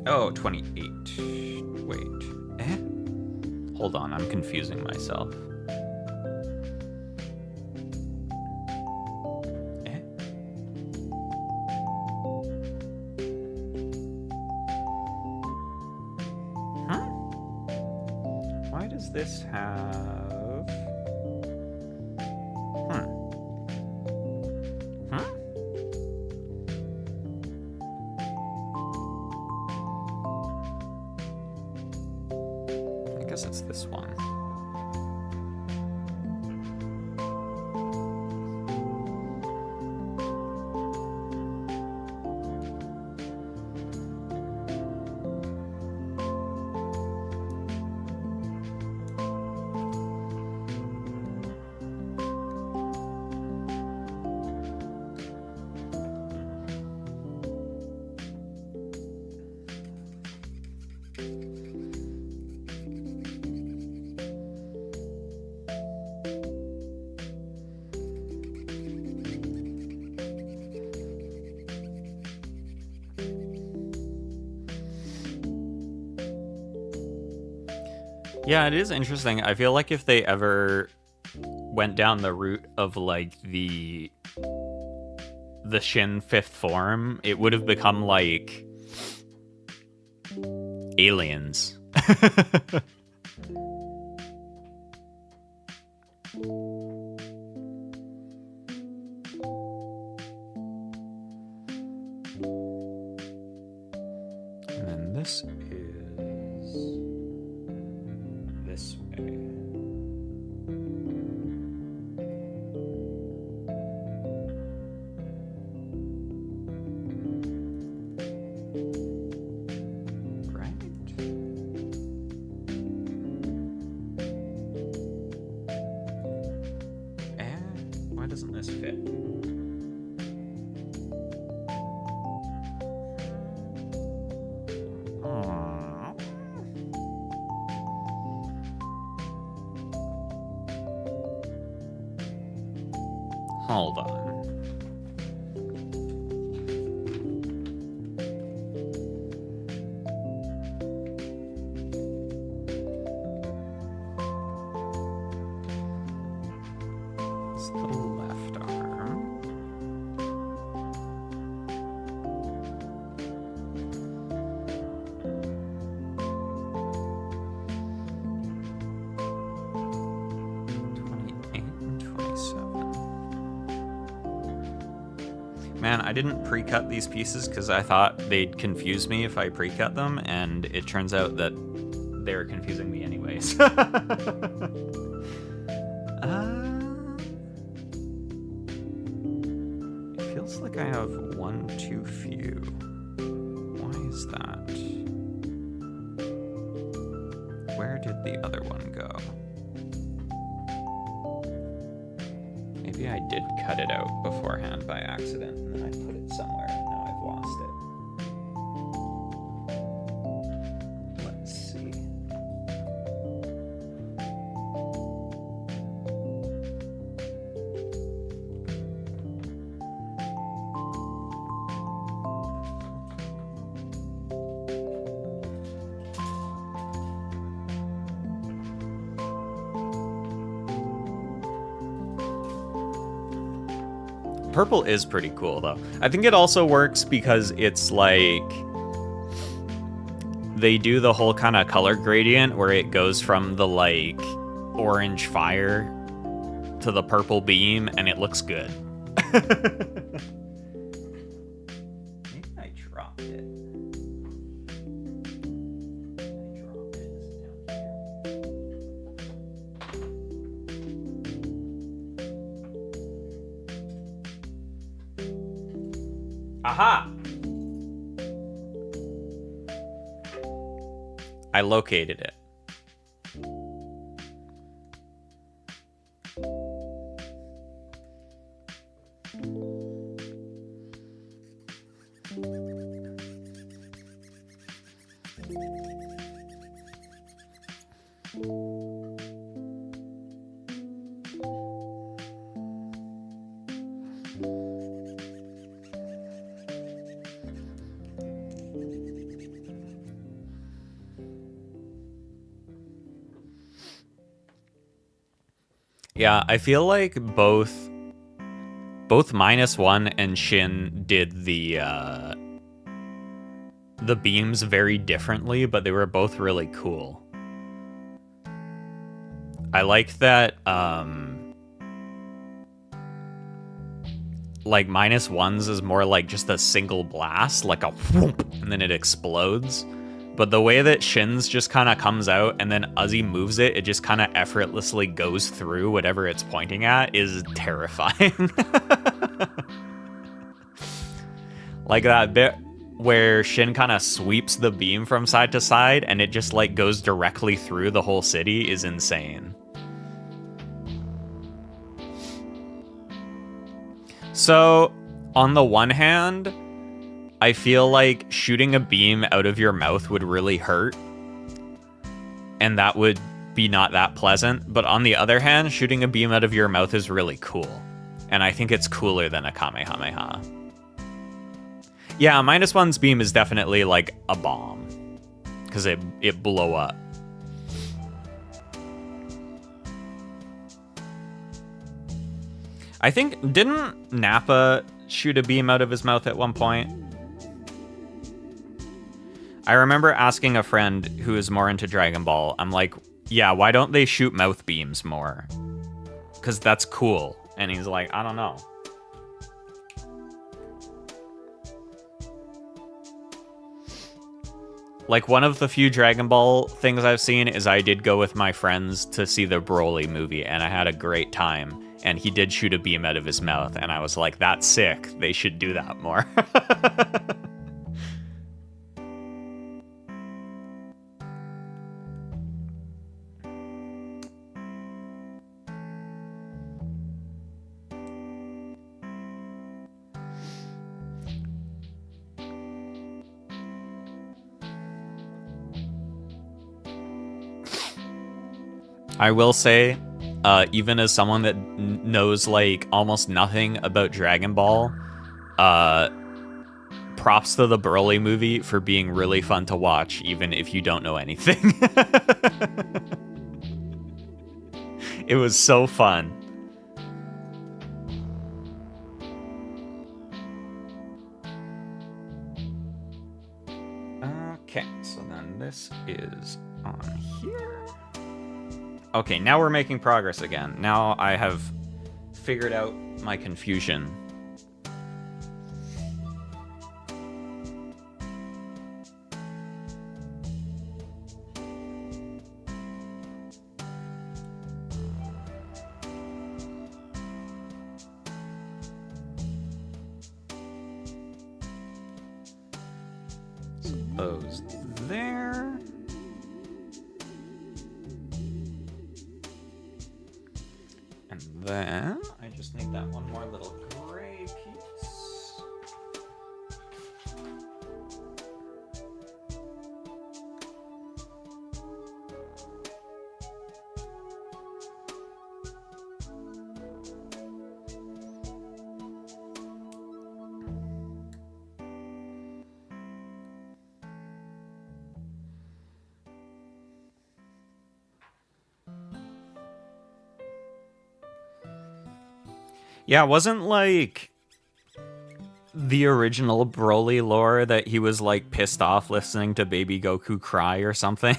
Oh, 28. Wait. Eh? Hold on, I'm confusing myself. This have... I guess it's this one. Yeah, it is interesting. I feel like if they ever went down the route of like the Shin 5th form, it would have become like aliens. And then this is this way. Doesn't this fit? Hold on. Man, I didn't pre-cut these pieces because I thought they'd confuse me if I pre-cut them, and it turns out that they're confusing me anyways. It feels Looks like I have one too few. Why is that? Where did the other one go? Maybe I did cut it out beforehand by accident, and then I put it somewhere, and now I've lost it. Let's see. Purple is pretty cool, though. I think it also works because it's like they do the whole kind of color gradient where it goes from the like orange fire to the purple beam, and it looks good. Maybe I dropped it. Aha! I located it. Yeah, I feel like both -1 and Shin did the beams very differently, but they were both really cool. I like that like -1's is more like just a single blast, like a whoop, and then it explodes. But the way that Shin's just kind of comes out and then Uzi moves it, it just kind of effortlessly goes through whatever it's pointing at is terrifying. Like that bit where Shin kind of sweeps the beam from side to side and it just like goes directly through the whole city is insane. So, on the one hand, I feel like shooting a beam out of your mouth would really hurt, and that would be not that pleasant. But on the other hand, shooting a beam out of your mouth is really cool, and I think it's cooler than a Kamehameha. Yeah, -1's beam is definitely like a bomb, because it blow up. I think, didn't Nappa shoot a beam out of his mouth at one point? I remember asking a friend who is more into Dragon Ball, I'm like, yeah, why don't they shoot mouth beams more? Because that's cool. And he's like, I don't know. Like, one of the few Dragon Ball things I've seen is I did go with my friends to see the Broly movie, and I had a great time. And he did shoot a beam out of his mouth, and I was like, that's sick. They should do that more. I will say, even as someone that knows like almost nothing about Dragon Ball, props to the Broly movie for being really fun to watch, even if you don't know anything. It was so fun. Okay, so then this is on here. Okay, now we're making progress again. Now I have figured out my confusion. those there. And then I just need that one more little gray piece. Yeah, it wasn't like the original Broly lore that he was like pissed off listening to Baby Goku cry or something.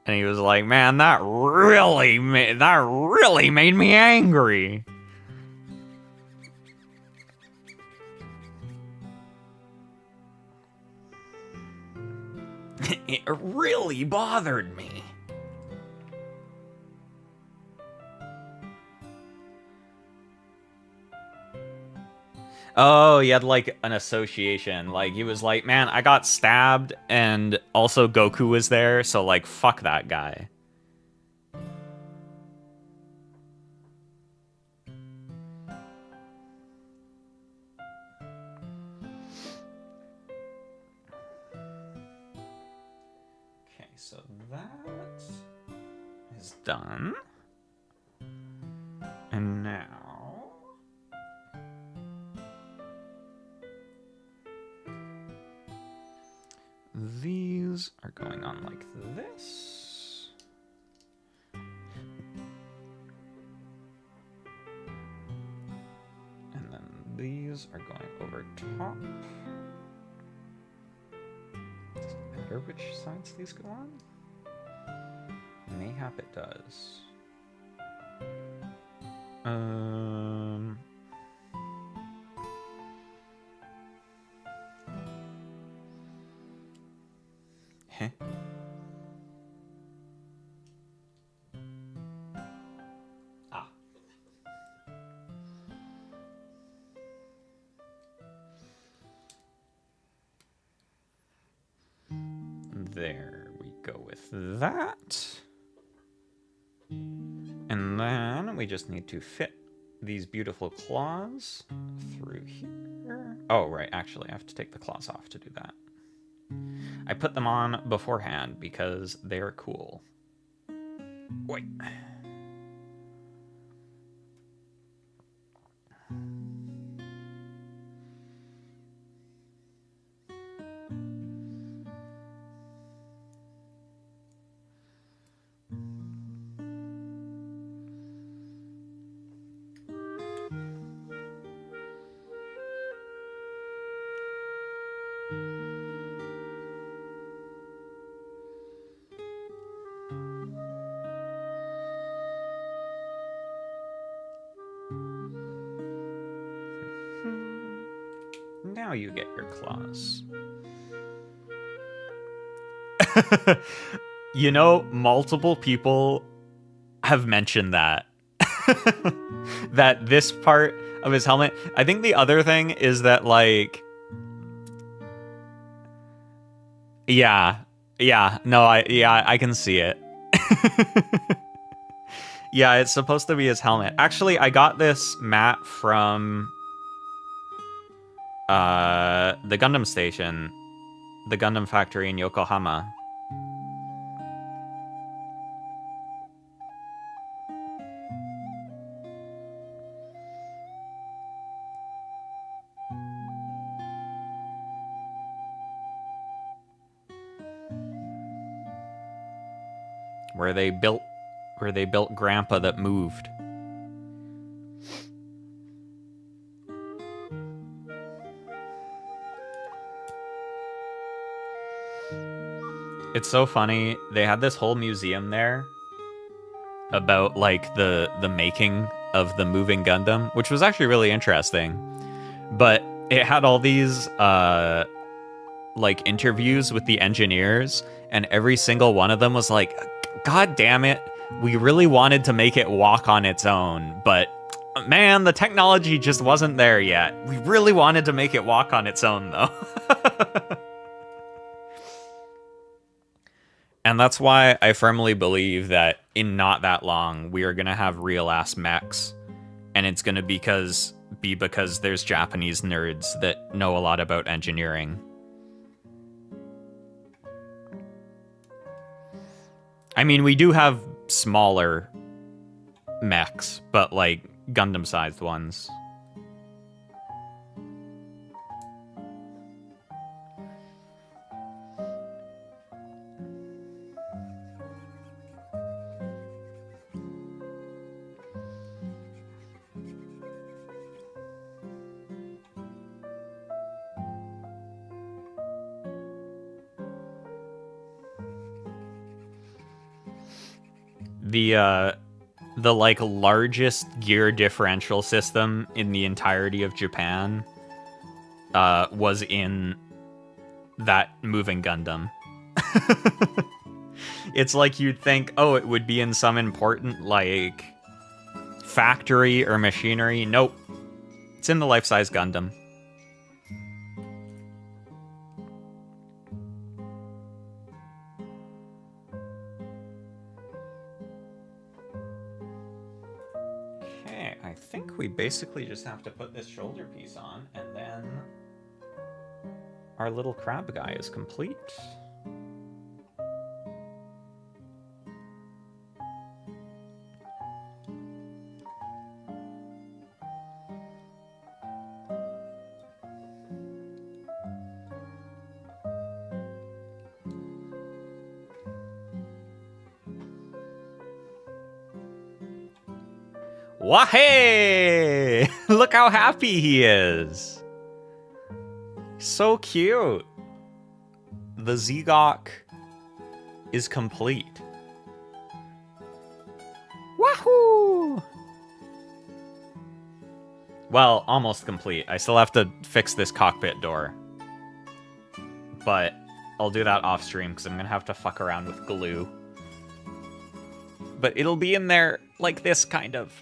And he was like, "Man, that really made me angry." It really bothered me. Oh, he had like an association. Like he was like, man, I got stabbed and also Goku was there, so like fuck that guy. Okay, so that is done. And now these are going on like this. And then these are going over top. Does it matter which sides these go on? Mayhap it does. Heh. Ah. There we go with that. And then we just need to fit these beautiful claws through here. Oh, right, actually, I have to take the claws off to do that. I put them on beforehand because they're cool. Wait. Now you get your claws. You know, multiple people have mentioned that. That this part of his helmet... I think the other thing is that, like... Yeah, no, I can see it. Yeah, it's supposed to be his helmet. Actually, I got this mat from... the Gundam station, the Gundam factory in Yokohama. Where they built Grandpa that moved. It's so funny. They had this whole museum there about like the making of the moving Gundam, which was actually really interesting. But it had all these like interviews with the engineers, and every single one of them was like, God damn it, we really wanted to make it walk on its own, but Man, the technology just wasn't there yet. We really wanted to make it walk on its own, though. And that's why I firmly believe that in not that long, we are going to have real-ass mechs. And it's going to be because there's Japanese nerds that know a lot about engineering. I mean, we do have smaller mechs, but like Gundam-sized ones. The like largest gear differential system in the entirety of Japan was in that moving Gundam. It's like you'd think, oh, it would be in some important like factory or machinery. Nope. It's in the life-size Gundam. We basically just have to put this shoulder piece on, and then our little crab guy is complete. Wahey! Look how happy he is. So cute. The Zegok is complete. Wahoo! Well, almost complete. I still have to fix this cockpit door. But I'll do that off stream because I'm going to have to fuck around with glue. But it'll be in there like this, kind of.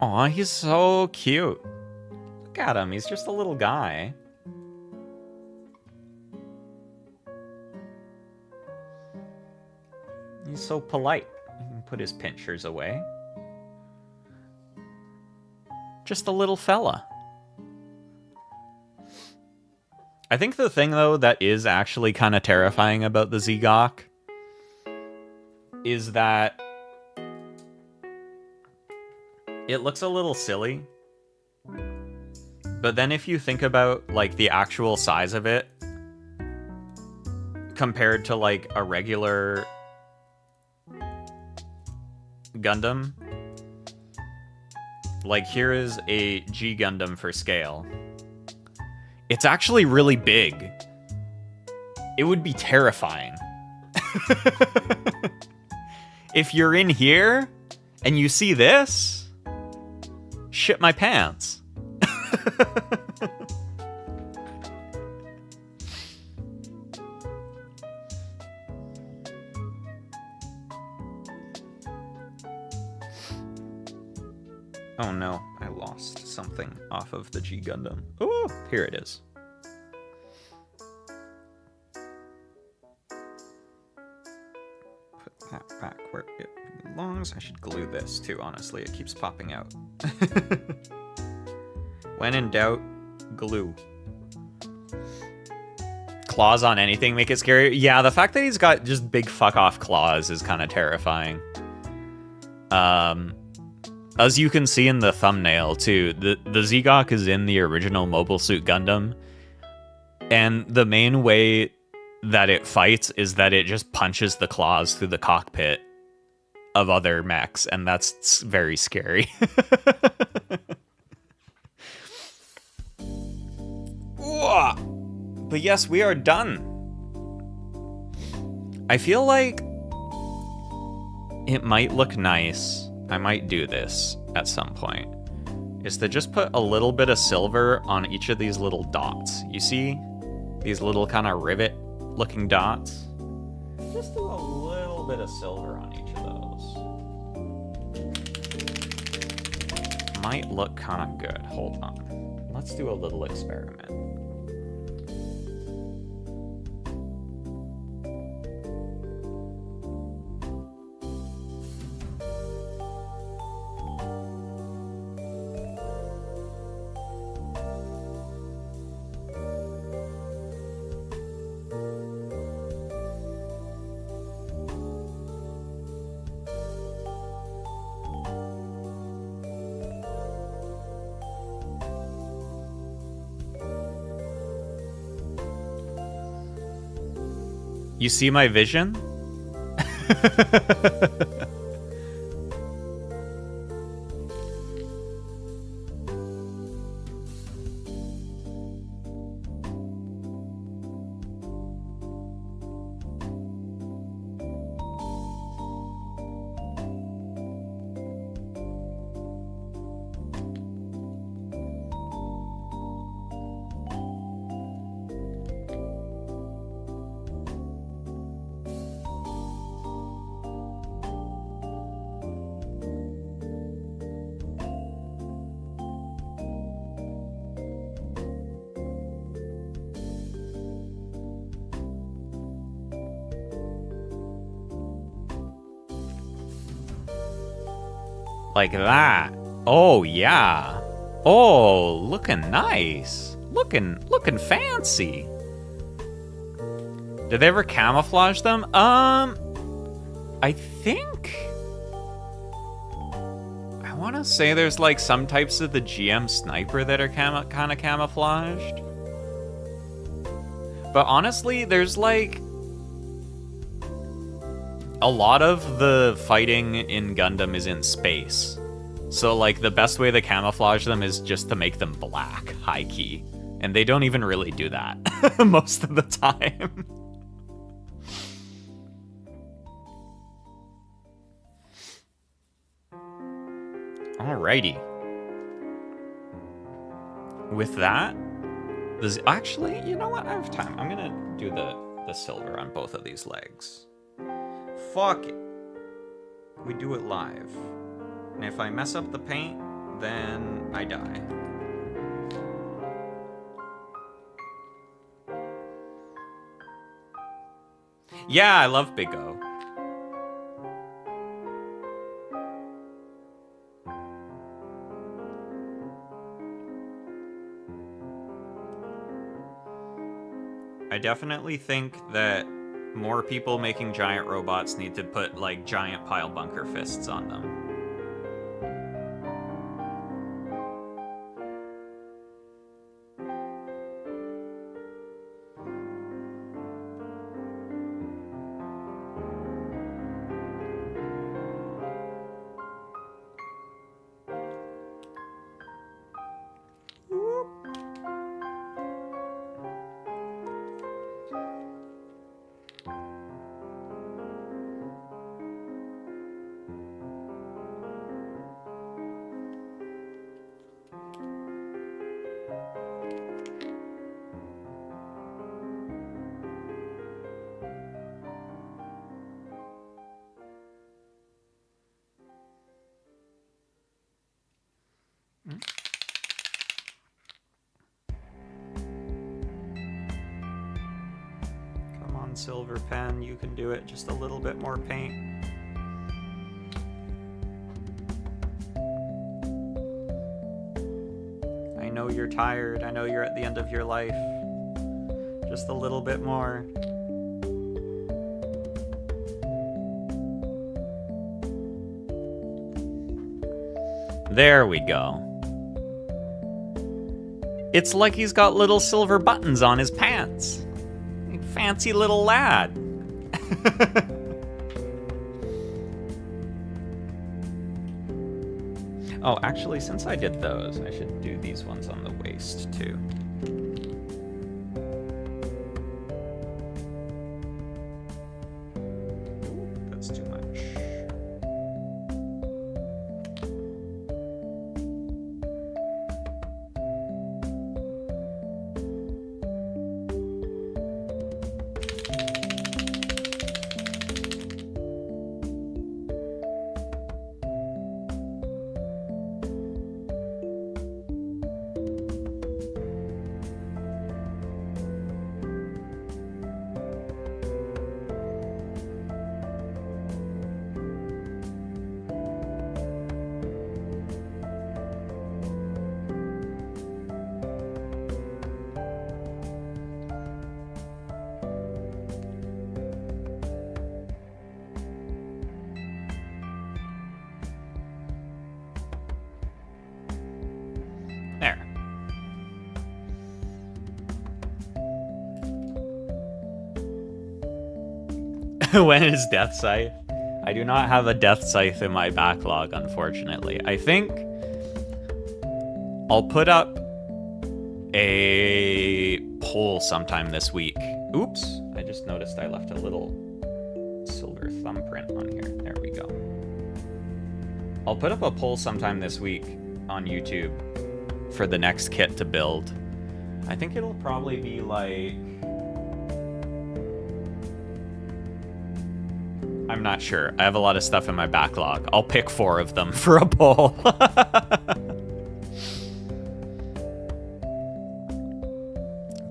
Aw, he's so cute. Look at him, he's just a little guy. He's so polite. He can put his pinchers away. Just a little fella. I think the thing, though, that is actually kind of terrifying about the Zegok is that it looks a little silly. But then if you think about, like, the actual size of it compared to, like, a regular Gundam, like, here is a G Gundam for scale. It's actually really big. It would be terrifying. If you're in here and you see this, shit my pants. Oh no, I lost something off of the G Gundam. Oh, here it is. Put that back where it belongs. I should glue this too, honestly. It keeps popping out. When in doubt, glue. Claws on anything make it scary? Yeah, the fact that he's got just big fuck off claws is kind of terrifying. As you can see in the thumbnail, too, the Zegok is in the original Mobile Suit Gundam, and the main way that it fights is that it just punches the claws through the cockpit of other mechs, and that's very scary. But yes, we are done. I feel like it might look nice. I might do this at some point, is to just put a little bit of silver on each of these little dots. You see these little kind of rivet looking dots? just do a little bit of silver on each of those. Might look kind of good. Hold on. Let's do a little experiment. You see my vision? Like that. Oh, yeah. Oh, looking nice. Looking fancy. Did they ever camouflage them? I think... I want to say there's like some types of the GM sniper that are kind of camouflaged. But honestly, there's like... a lot of the fighting in Gundam is in space. So, like, the best way to camouflage them is just to make them black, high-key. And they don't even really do that most of the time. Alrighty. With that, actually, you know what? I have time. I'm gonna do the silver on both of these legs. Fuck it. We do it live. And if I mess up the paint, then I die. Yeah, I love Big O. I definitely think that more people making giant robots need to put, like, giant pile bunker fists on them. Come on, Silver Pen, you can do it. Just a little bit more paint. I know you're tired. I know you're at the end of your life. Just a little bit more. There we go. It's like he's got little silver buttons on his pants. Fancy little lad. Oh, actually, since I did those, I should do these ones on the waist, too. Ooh, that's too much. When is Death Scythe? I do not have a Death Scythe in my backlog, unfortunately. I think I'll put up a poll sometime this week. Oops, I just noticed I left a little silver thumbprint on here. There we go. I'll put up a poll sometime this week on YouTube for the next kit to build. I think it'll probably be like... I'm not sure. I have a lot of stuff in my backlog. I'll pick 4 of them for a poll.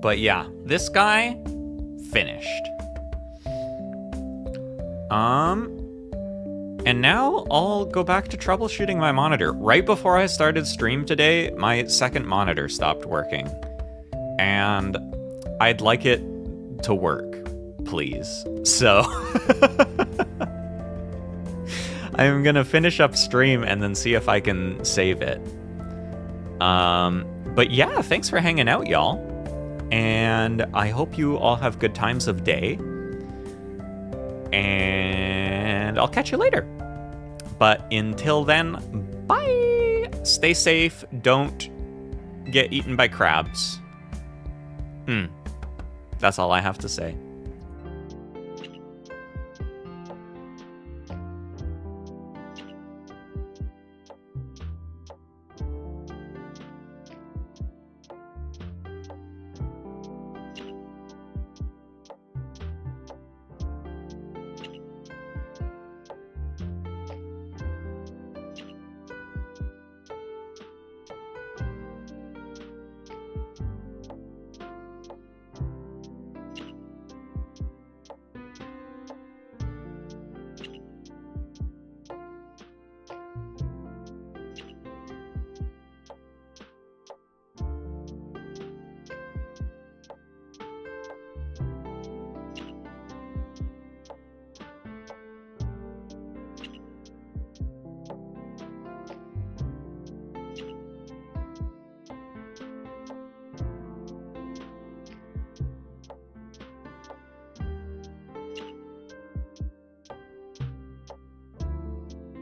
But yeah, this guy, finished. And now I'll go back to troubleshooting my monitor. Right before I started stream today, my second monitor stopped working. And I'd like it to work, please. So I'm gonna finish up stream and then see if I can save it. But yeah, thanks for hanging out, y'all. And I hope you all have good times of day. And I'll catch you later. But until then, bye! Stay safe, don't get eaten by crabs. That's all I have to say.